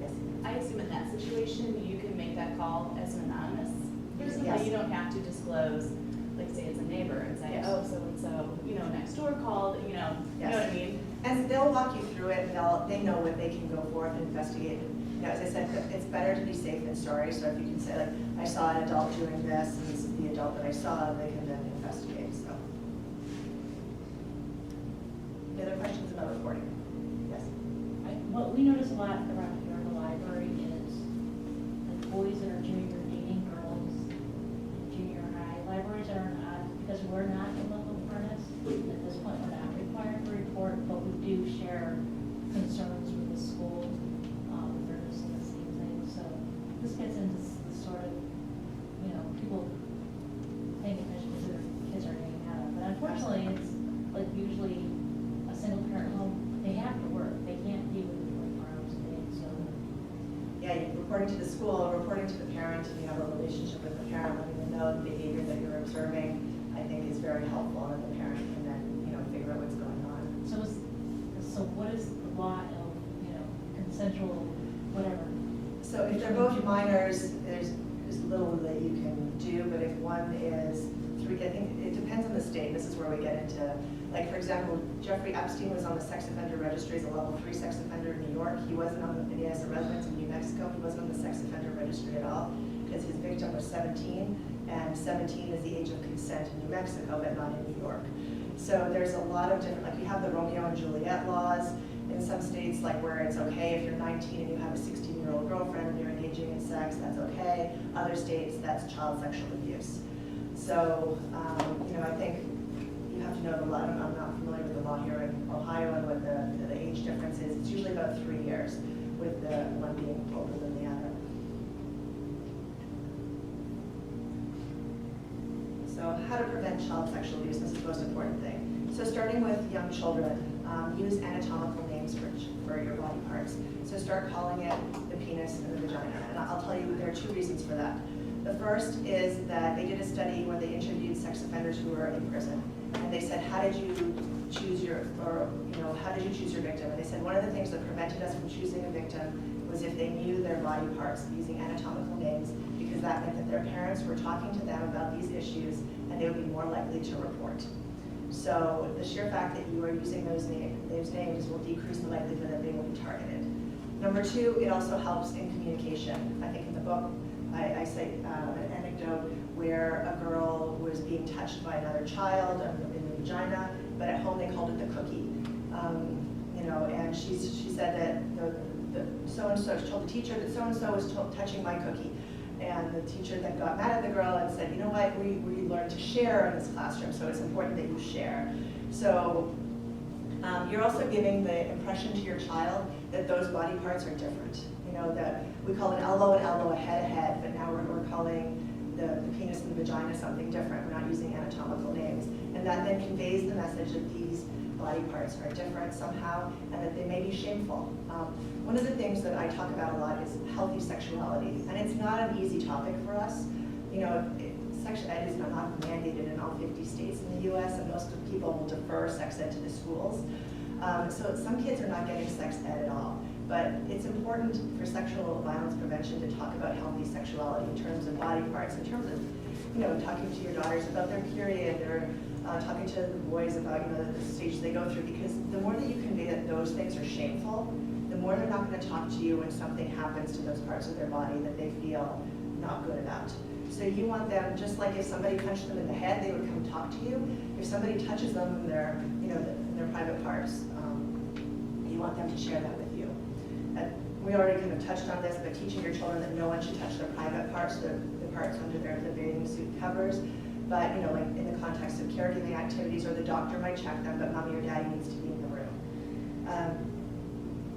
Yes? I assume in that situation, you can make that call as an anonymous person, Yes. but you don't have to disclose, like say it's a neighbor and say, Yes. oh, so-and-so, you know, next door called, you know Yes. what I mean? And they'll walk you through it, and they know what they can go forth and investigate. You know, as I said, it's better to be safe than sorry. So if you can say, like, I saw an adult doing this, and this is the adult that I saw, they can then investigate. So, any other questions about reporting? Yes. What we notice a lot around here in the library is like boys that are junior dating girls in junior high. Libraries are an odd, because we're reporting to the school, reporting to the parent, and you have a relationship with the parent, letting them know the behavior that you're observing, I think is very helpful, and the parent can then, figure out what's going on. So what is the law of, consensual, whatever? So if they're both minors, there's little that you can do, but if one is three, I think it depends on the state. This is where we get into, like, for example, Jeffrey Epstein was on the sex offender registry as a level 3 sex offender in New York. He wasn't on the, and he has a residence in New Mexico. He wasn't on the sex offender registry at all because his victim was 17, and 17 is the age of consent in New Mexico, but not in New York. So there's a lot of different, like you have the Romeo and Juliet laws in some states, like where it's okay if you're 19 and you have a 16-year-old girlfriend and you're engaging in sex, that's okay. Other states, that's child sexual abuse. So, I think you have to know the law. I'm not familiar with the law here in Ohio and what the age difference is. It's usually about 3 years, with the one being older than the other. So how to prevent child sexual abuse, this is the most important thing. So starting with young children, use anatomical names for your body parts. So start calling it the penis and the vagina. And I'll tell you, there are 2 reasons for that. The first is that they did a study where they interviewed sex offenders who were in prison. And they said, how did you choose your victim? And they said, one of the things that prevented us from choosing a victim was if they knew their body parts, using anatomical names, because that meant that their parents were talking to them about these issues and they would be more likely to report. So the sheer fact that you are using those names will decrease the likelihood that they will be targeted. Number 2, it also helps in communication. I think in the book, I cite an anecdote where a girl was being touched by another child in the vagina, but at home they called it the cookie. And she said that the so-and-so told the teacher that so-and-so was touching my cookie. And the teacher then got mad at the girl and said, you know what, we learn to share in this classroom, so it's important that you share. So you're also giving the impression to your child that those body parts are different. That we call an elbow, a head, but now we're calling the penis and the vagina something different. We're not using anatomical names. And that then conveys the message that these body parts are different somehow and that they may be shameful. One of the things that I talk about a lot is healthy sexuality. And it's not an easy topic for us. Sex ed is not mandated in all 50 states in the US, and most people will defer sex ed to the schools. So some kids are not getting sex ed at all. But it's important for sexual violence prevention to talk about healthy sexuality in terms of body parts, in terms of, talking to your daughters about their period, or talking to the boys about, the stage they go through, because the more that you convey that those things are shameful, the more they're not going to talk to you when something happens to those parts of their body that they feel not good about. So you want them, just like if somebody punched them in the head, they would come talk to you. If somebody touches them in their, in their private parts, you want them to share that with you. We already kind of touched on this, but teaching your children that no one should touch their private parts, the parts under the bathing suit covers. But, like in the context of caregiving activities, or the doctor might check them, but mommy or daddy needs to be in the room.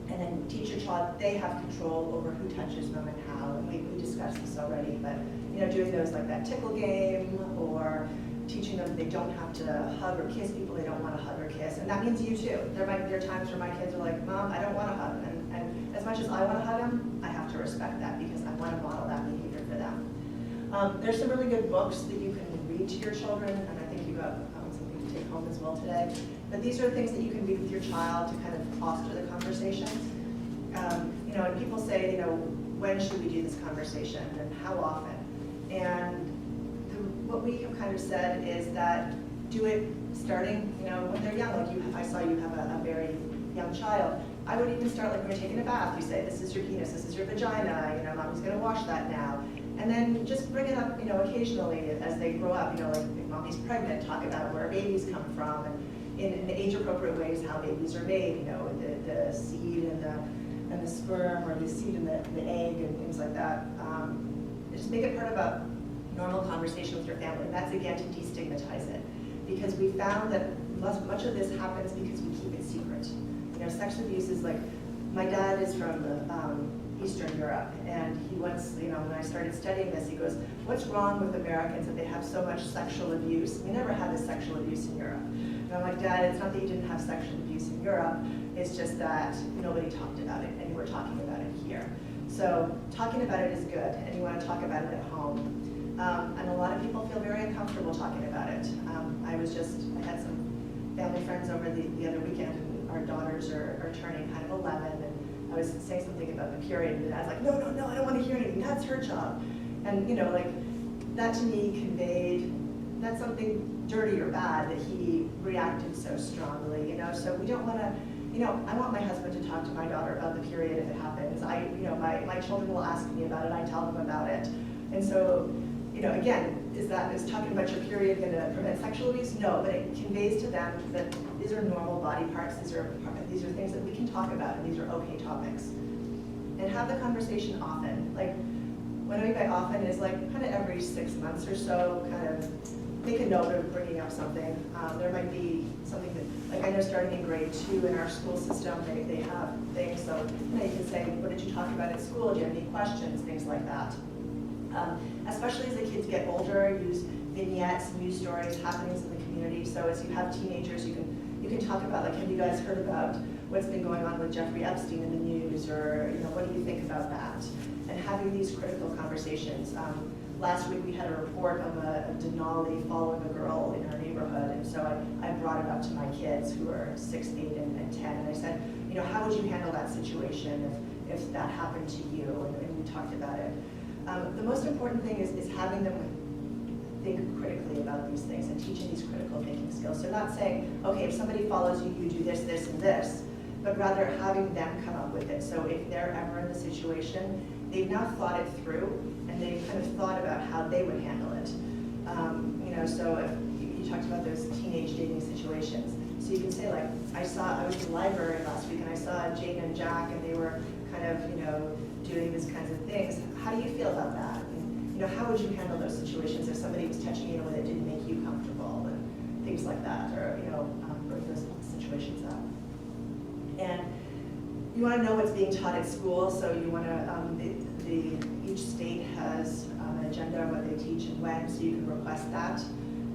And then teach your child they have control over who touches them and how. And we discussed this already, but, doing those like that tickle game, or teaching them they don't have to hug or kiss people they don't want to hug or kiss. And that means you too. There are times where my kids are like, Mom, I don't want to hug. And as much as I want to hug them, I have to respect that because I want to model that behavior for them. There's some really good books that you can read to your children, and I think you got something to take home as well today. But these are things that you can read with your child to kind of foster the conversations. And people say, when should we do this conversation and how often? And what we have kind of said is that do it starting, when they're young. Like I saw you have a very young child. I would even start like when you're taking a bath. You say, this is your penis, this is your vagina. Mommy's going to wash that now. And then just bring it up, occasionally as they grow up. Like if mommy's pregnant, talk about where babies come from, and in age-appropriate ways how babies are made. The seed and the sperm, or the seed and the egg, and things like that. Just make it part of a normal conversation with your family. And that's again to destigmatize it, because we found that much of this happens because we keep it secret. Sex abuse is like, my dad is from Eastern Europe, and he once, when I started studying this, he goes, what's wrong with Americans that they have so much sexual abuse? We never had this sexual abuse in Europe. And I'm like, Dad, it's not that you didn't have sexual abuse in Europe, it's just that nobody talked about it, and we're talking about it here. So talking about it is good, and you want to talk about it at home. And a lot of people feel very uncomfortable talking about it. I had some family friends over the other weekend, and our daughters are turning kind of 11, and I was saying something about the period, and I was like, no, I don't want to hear anything, that's her job. And that to me conveyed, that's something dirty or bad that he reacted so strongly, so we don't want to, I want my husband to talk to my daughter about the period if it happens. My children will ask me about it, I tell them about it. And so, again, is talking about your period going to prevent sexual abuse? No, but it conveys to them that these are normal body parts, these are things that we can talk about, and these are okay topics. And have the conversation often. Like, what I mean by often is like kind of every 6 months or so, kind of make a note of bringing up something. There might be something that, like I know starting in grade 2 in our school system, they have things, so you can say, what did you talk about at school? Do you have any questions? Things like that. Especially as the kids get older, use vignettes, news stories, happenings in the community. So as you have teenagers, you can talk about, like, have you guys heard about what's been going on with Jeffrey Epstein in the news, or what do you think about that? And having these critical conversations. Last week we had a report of a Denali following a girl in her neighborhood, and so I brought it up to my kids who are 6, 8, and 10, and I said, how would you handle that situation if that happened to you? And we talked about it. The most important thing is having them think critically about these things and teaching these critical thinking skills. So not saying, okay, if somebody follows you, you do this, this, and this, but rather having them come up with it. So if they're ever in the situation, they've now thought it through, and they've kind of thought about how they would handle it. So if you talked about those teenage dating situations. So you can say, like, I was in the library last week, and I saw Jane and Jack, and they were kind of, doing these kinds of things. How do you feel about that? And, how would you handle those situations if somebody was touching you in a way that didn't make you comfortable, and things like that, or, bring those situations up. And you want to know what's being taught at school, so you want to, each state has an agenda on what they teach and when, so you can request that.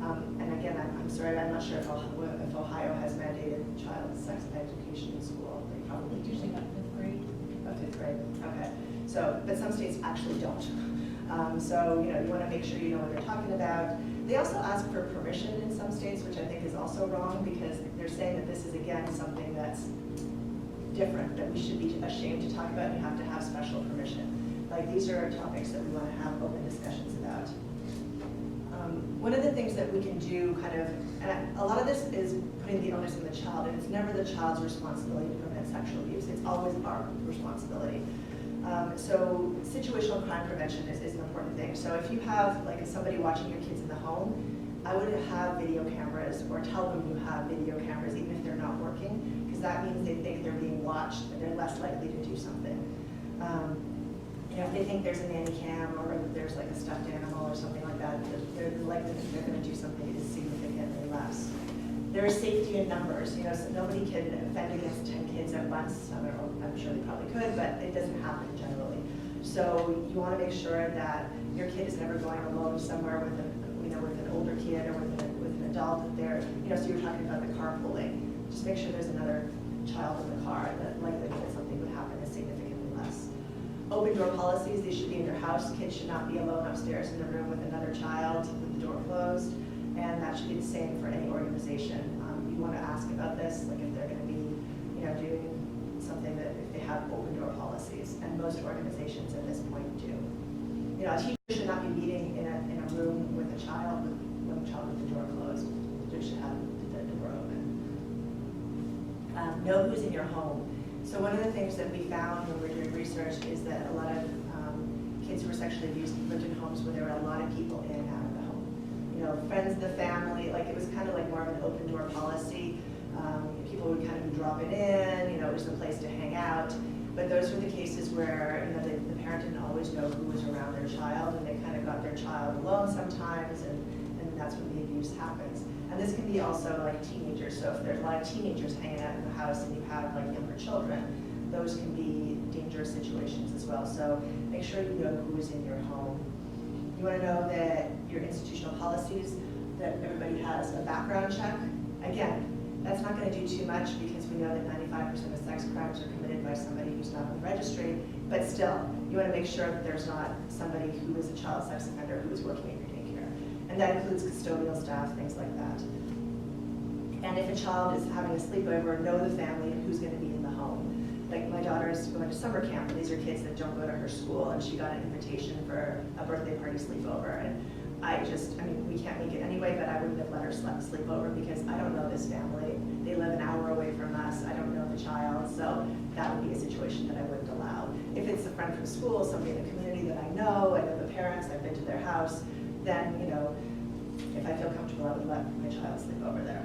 And again, I'm sorry, I'm not sure if Ohio has mandated child sex education in school. They probably do. Usually about 5th grade. About 5th grade, okay. So, but some states actually don't. So, you want to make sure you know what they're talking about. They also ask for permission in some states, which I think is also wrong, because they're saying that this is, again, something that's different, that we should be ashamed to talk about, and you have to have special permission. Like, these are topics that we want to have open discussions about. One of the things that we can do and a lot of this is putting the onus on the child, and it's never the child's responsibility to prevent sexual abuse. It's always our responsibility. So situational crime prevention is an important thing. So if you have somebody watching your kids in the home, I would have video cameras, or tell them you have video cameras even if they're not working, because that means they think they're being watched and they're less likely to do something. If they think there's a nanny cam, or there's like a stuffed animal or something like that, the likelihood that they're going to do something is significantly less. There is safety in numbers. So nobody can offend against 10 kids at once. I'm sure they probably could, but it doesn't happen generally. So you want to make sure that your kid is never going alone somewhere with an older kid, or with an adult. That they're, so you're talking about the carpooling. Just make sure there's another child in the car. The likelihood that something would happen is significantly less. Open door policies, they should be in your house. Kids should not be alone upstairs in the room with another child with the door closed. And that should be the same for any organization. You want to ask about this, like if they're going to be, doing something that if they have open door policies, and most organizations at this point do. A teacher should not be meeting in a room with a child with the door closed. They should have the door open. Know who's in your home. So one of the things that we found when we were doing research is that a lot of kids who were sexually abused lived in homes where there were a lot of people in and out of the home. Friends of the family, like it was kind of like more of an open door policy. People would kind of be dropping in, it was the place to hang out. But those were the cases where, the parent didn't always know who was around their child, and they kind of got their child alone sometimes, and that's when the abuse happens. And this can be also like teenagers. So if there's a lot of teenagers hanging out in the house and you have like younger children, those can be dangerous situations as well. So make sure you know who is in your home. You want to know that your institutional policies, that everybody has a background check. Again, that's not going to do too much, because we know that 95% of sex crimes are committed by by somebody who's not on the registry, but still, you want to make sure that there's not somebody who is a child sex offender who is working in your daycare. And that includes custodial staff, things like that. And if a child is having a sleepover, know the family and who's going to be in the home. Like my daughter's going to summer camp, and these are kids that don't go to her school, and she got an invitation for a birthday party sleepover. And I mean, we can't make it anyway, but I wouldn't have let her sleep over because I don't know this family. They live an hour away from us. I don't know the child, so that would be a situation that I wouldn't allow. If it's a friend from school, somebody in the community that I know the parents, I've been to their house, then, you know, if I feel comfortable, I would let my child sleep over there.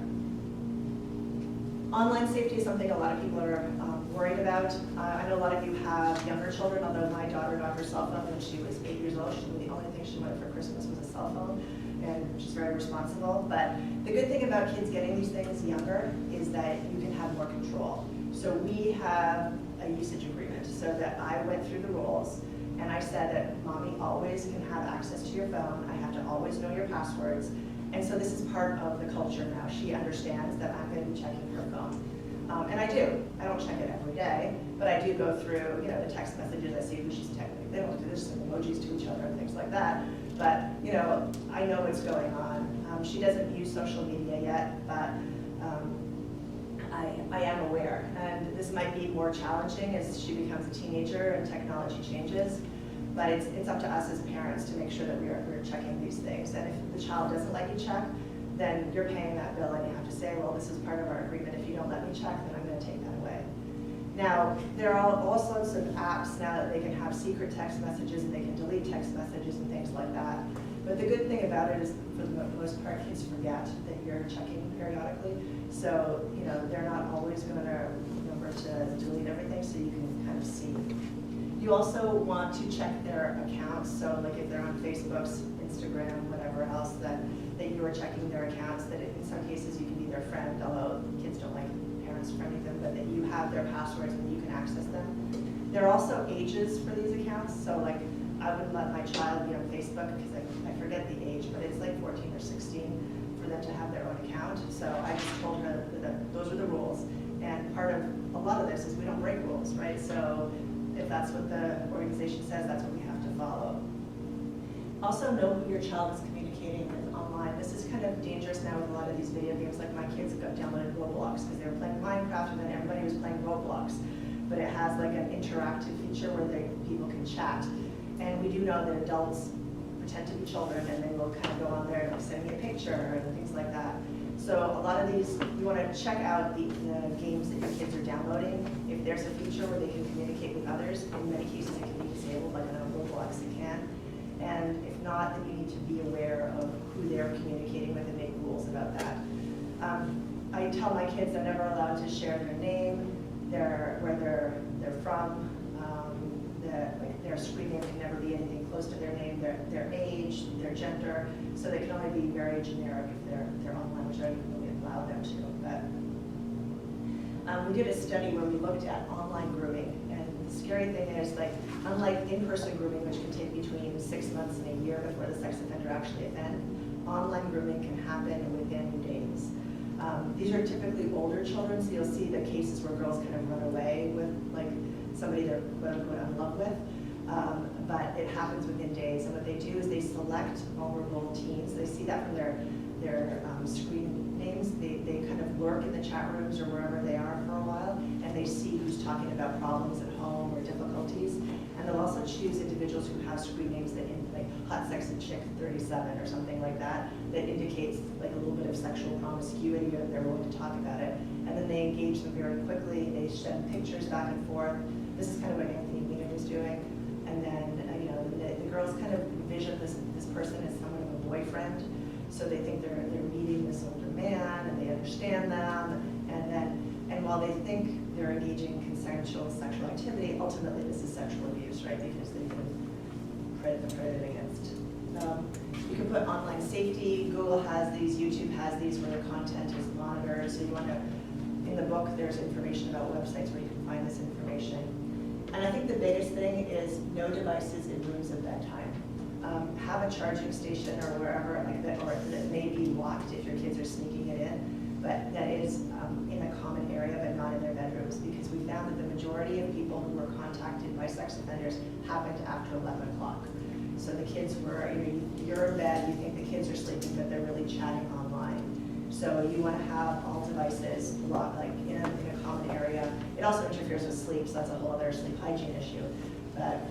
Online safety is something a lot of people are worried about. I know a lot of you have younger children, although my daughter got her cell phone when she was 8 years old. The only thing she wanted for Christmas was a cell phone, and she's very responsible. But the good thing about kids getting these things younger is that you can have more control. So we have a usage agreement so that I went through the rules, and I said that mommy always can have access to your phone. I have to always know your passwords. And so this is part of the culture now. She understands that I'm going to be checking her phone. And I do. I don't check it every day, but I do go through, you know, the text messages. I see who she's texting. They don't do this, send emojis to each other and things like that. But, you know, I know what's going on. She doesn't use social media yet, but I am aware. And this might be more challenging as she becomes a teenager and technology changes. But it's up to us as parents to make sure that we're checking these things. And if the child doesn't let you check, then you're paying that bill and you have to say, well, this is part of our agreement. If you don't let me check, then I'm going to take that away. Now, there are all sorts of apps now that they can have secret text messages and they can delete text messages and things like that. But the good thing about it is, for the most part, kids forget that you're checking periodically. So, you know, they're not always going to remember to delete everything, so you can kind of see. You also want to check their accounts, so like if they're on Facebook, Instagram, whatever else, that you are checking their accounts, that in some cases you can be their friend, although kids don't like parents friending them, but that you have their passwords and you can access them. There are also ages for these accounts, so like I wouldn't let my child be on Facebook because I forget the age, but it's like 14 or 16 for them to have their own account. So I just told her that those are the rules, and part of a lot of this is we don't break rules, right? So if that's what the organization says, that's what we have to follow. Also know who your child is communicating with online. This is kind of dangerous now with a lot of these video games. Like my kids got downloaded Roblox because they were playing Minecraft and then everybody was playing Roblox. But it has like an interactive feature where people can chat. And we do know that adults pretend to be children and they will kind of go on there and like, send me a picture and things like that. So a lot of these, you want to check out the games that your kids are downloading. If there's a feature where they can communicate with others, in many cases it can be disabled, like on Roblox it can. And if not, then you need to be aware of who they're communicating with and make rules about that. I tell my kids they're never allowed to share their name, where they're from, their screen name can never be anything close to their name, their age, their gender, so they can only be very generic if they're online, which I don't really allow them to. But we did a study where we looked at online grooming, and the scary thing is, like, unlike in-person grooming, which can take between 6 months and a year before the sex offender actually offends, online grooming can happen within days. These are typically older children, so you'll see the cases where girls kind of run away with like somebody they're quote-unquote in love with, but it happens within days. And what they do is they select vulnerable teens. They see that from their screen names. They kind of lurk in the chat rooms or wherever they are for a while, and they see who's talking about problems at home or difficulties. And they'll also choose individuals who have screen names that like Hot Sexy Chick 37 or something like that, that indicates like a little bit of sexual promiscuity, or they're willing to talk about it. And then they engage them very quickly. They send pictures back and forth. This is kind of what Anthony Weiner was doing. And then the girls kind of envision this person as somewhat of a boyfriend. So they think they're meeting this older man, and they understand them. And while they think they're engaging in consensual sexual activity, ultimately this is sexual abuse, right? Because they've been predated against. You can put online safety. Google has these, YouTube has these, where the content is monitored. So you want to, in the book, there's information about websites where you can find this information. And I think the biggest thing is no devices in rooms at bedtime. Have a charging station or wherever like that, or that may be locked if your kids are sneaking it in, but that is in a common area but not in their bedrooms, because we found that the majority majority of people who were contacted by sex offenders happened after 11 o'clock. So the kids were, you're in bed, you think the kids are sleeping, but they're really chatting online. So you want to have all devices locked, like in a common area. It also interferes with sleep, so that's a whole other sleep hygiene issue. But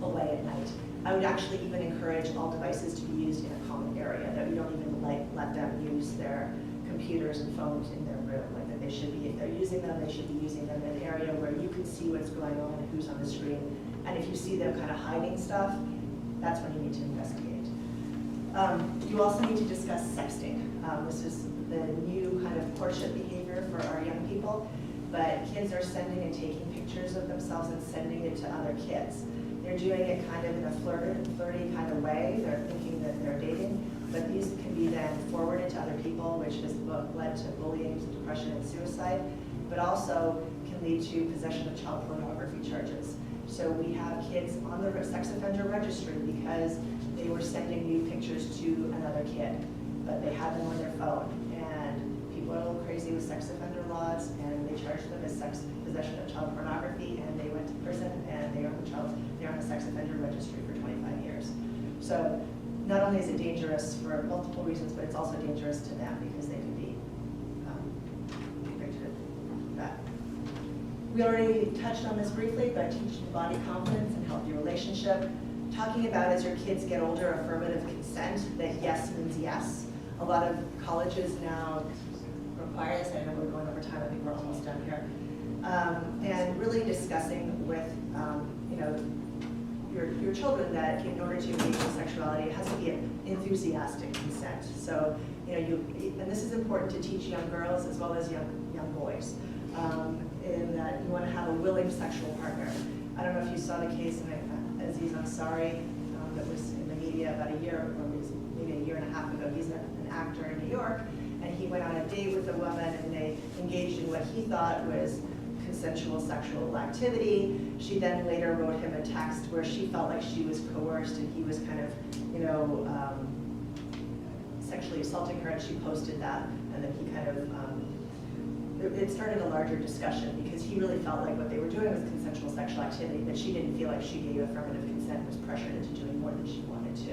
away at night. I would actually even encourage all devices to be used in a common area, that you don't even let them use their computers and phones in their room. Like that they should be, if they're using them, they should be using them in an area where you can see what's going on and who's on the screen. And if you see them kind of hiding stuff, that's when you need to investigate. You also need to discuss sexting. This is the new kind of courtship behavior for our young people, but kids are sending and taking pictures of themselves and sending it to other kids. They're doing it kind of in a flirty kind of way. They're thinking that they're dating, but these can be then forwarded to other people, which has led to bullying, depression, and suicide, but also can lead to possession of child pornography charges. So we have kids on the sex offender registry because they were sending nude pictures to another kid, but they had them on their phone. And people are a little crazy with sex offender laws, and they charged them as possession of child pornography, and they went to prison, and they're on a sex offender registry for 25 years. So not only is it dangerous for multiple reasons, but it's also dangerous to them because they can be convicted of that. We already touched on this briefly, but teaching body confidence and healthy relationship. Talking about as your kids get older, affirmative consent, that yes means yes. A lot of colleges now require this. I know we're going over time, I think we're almost done here. And really discussing with your children that in order to engage in sexuality, it has to be an enthusiastic consent. So, and this is important to teach young girls as well as young boys, in that you want to have a willing sexual partner. I don't know if you saw the case in Aziz Ansari that was in the media about a year, or maybe a year and a half ago. He's an actor in New York, and he went on a date with a woman, and they engaged in what he thought was consensual sexual activity. She then later wrote him a text where she felt like she was coerced and he was kind of, sexually assaulting her, and she posted that, and then he kind of, it started a larger discussion because he really felt like what they were doing was consensual sexual activity, but she didn't feel like she gave affirmative consent, was pressured into doing more than she wanted to.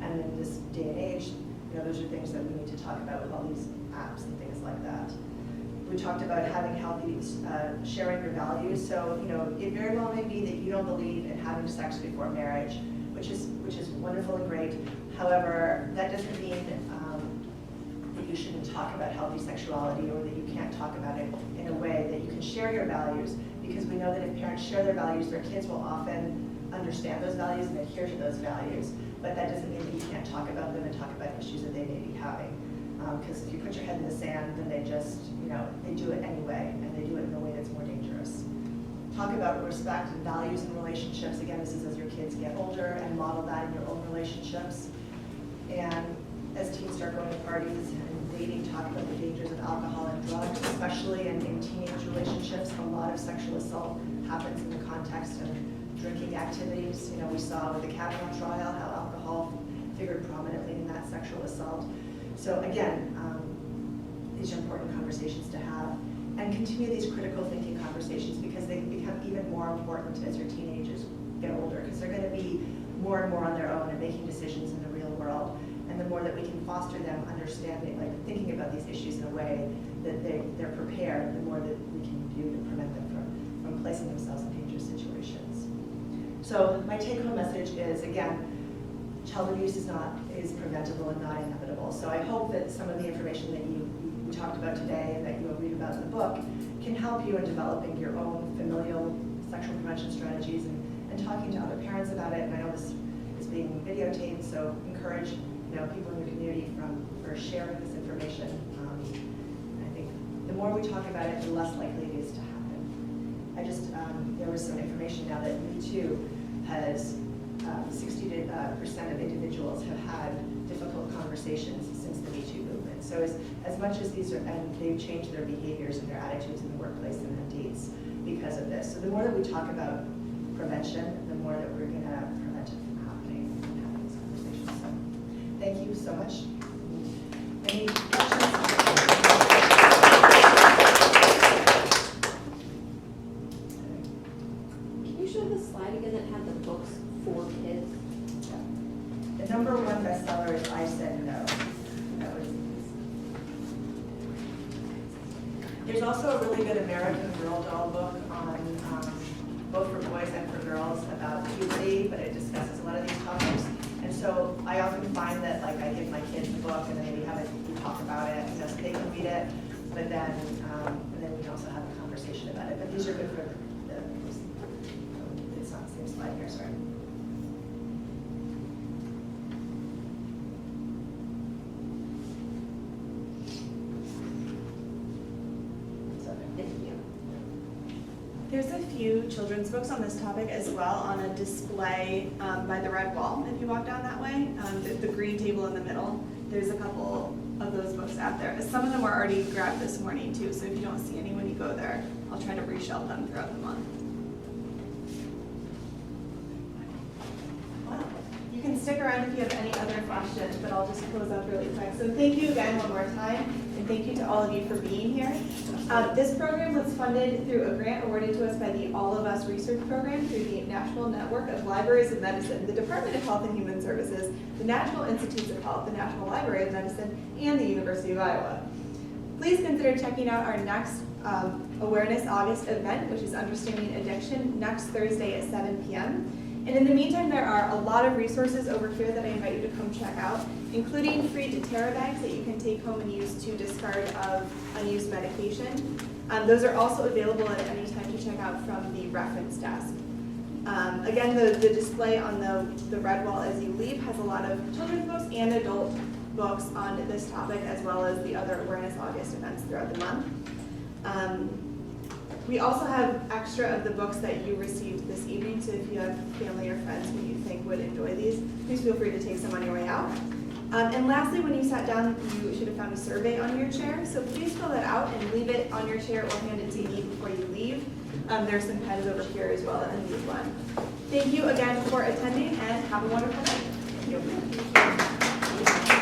And in this day and age, those are things that we need to talk about with all these apps and things like that. We talked about having healthy, sharing your values. So, it very well may be that you don't believe in having sex before marriage, which is wonderful and great. However, that doesn't mean that you shouldn't talk about healthy sexuality, or that you can't talk about it in a way that you can share your values, because we know that if parents share their values, their kids will often understand those values and adhere to those values. But that doesn't mean that you can't talk about them and talk about issues that they may be having. Because if you put your head in the sand, then they just, they do it anyway, and they do it in a way that's more dangerous. Talk about respect and values in relationships. Again, this is as your kids get older, and model that in your own relationships. And as teens start going to parties and dating, talk about the dangers of alcohol and drugs, especially in teenage relationships. A lot of sexual assault happens in the context of drinking activities. We saw with the Kavanaugh trial how alcohol figured prominently in that sexual assault. So again, these are important conversations to have, and continue these critical thinking conversations, because they become even more important as your teenagers get older, because they're going to be more and more on their own and making decisions in the real world. And the more that we can foster them understanding, like thinking about these issues in a way that they're prepared, the more that we can do to prevent them from placing themselves in dangerous situations. So my take-home message is, again, child abuse is preventable and not inevitable. So I hope that some of the information that we talked about today and that you'll read about in the book can help you in developing your own familial sexual prevention strategies and talking to other parents about it. And I know this is being videotaped, so encourage people in your community for sharing this information. I think the more we talk about it, the less likely it is to happen. There was some information now that Me Too has 60% of individuals have had difficult conversations since the Me Too movement. So as much as these are, and they've changed their behaviors and their attitudes in the workplace and their dates because of this. So the more that we talk about prevention, the more that we're going to prevent it from happening and having these conversations. So thank you so much. Any questions? show the slide again that had the books for kids? The number one bestseller is I Said No. That was. There's also a really good American Girl doll book on, both for boys and for girls about puberty, but it discusses a lot of these topics. And so I often find that like I give my kids the book and then maybe we talk about it, you know, so they can read it, but then, and then we can also have a conversation about it. But these are good for it's not the same slide here, sorry. Thank you. There's a few children's books on this topic as well on a display by the red wall if you walk down that way. The green table in the middle, there's a couple of those books out there. Some of them were already grabbed this morning too, so if you don't see any when you go there, I'll try to reshelve them throughout the month. Wow. You can stick around if you have any other questions, but I'll just close up really quick. So thank you again one more time, and thank you to all of you for being here. This program was funded through a grant awarded to us by the All of Us Research Program through the National Network of Libraries of Medicine, the Department of Health and Human Services, the National Institutes of Health, the National Library of Medicine, and the University of Iowa. Please consider checking out our next Awareness August event, which is Understanding Addiction, next Thursday at 7 p.m. And in the meantime, there are a lot of resources over here that I invite you to come check out, including free doTERRA bags that you can take home and use to discard of unused medication. Those are also available at any time to check out from the reference desk. Again, the display on the red wall as you leave has a lot of children's books and adult books on this topic, as well as the other Awareness August events throughout the month. We also have extra of the books that you received this evening, so if you have family or friends who you think would enjoy these, please feel free to take some on your way out. And lastly, when you sat down, you should have found a survey on your chair, so please fill that out and leave it on your chair or hand it to me before you leave. There's some pens over here as well that need one. Thank you again for attending and have a wonderful night. Thank you.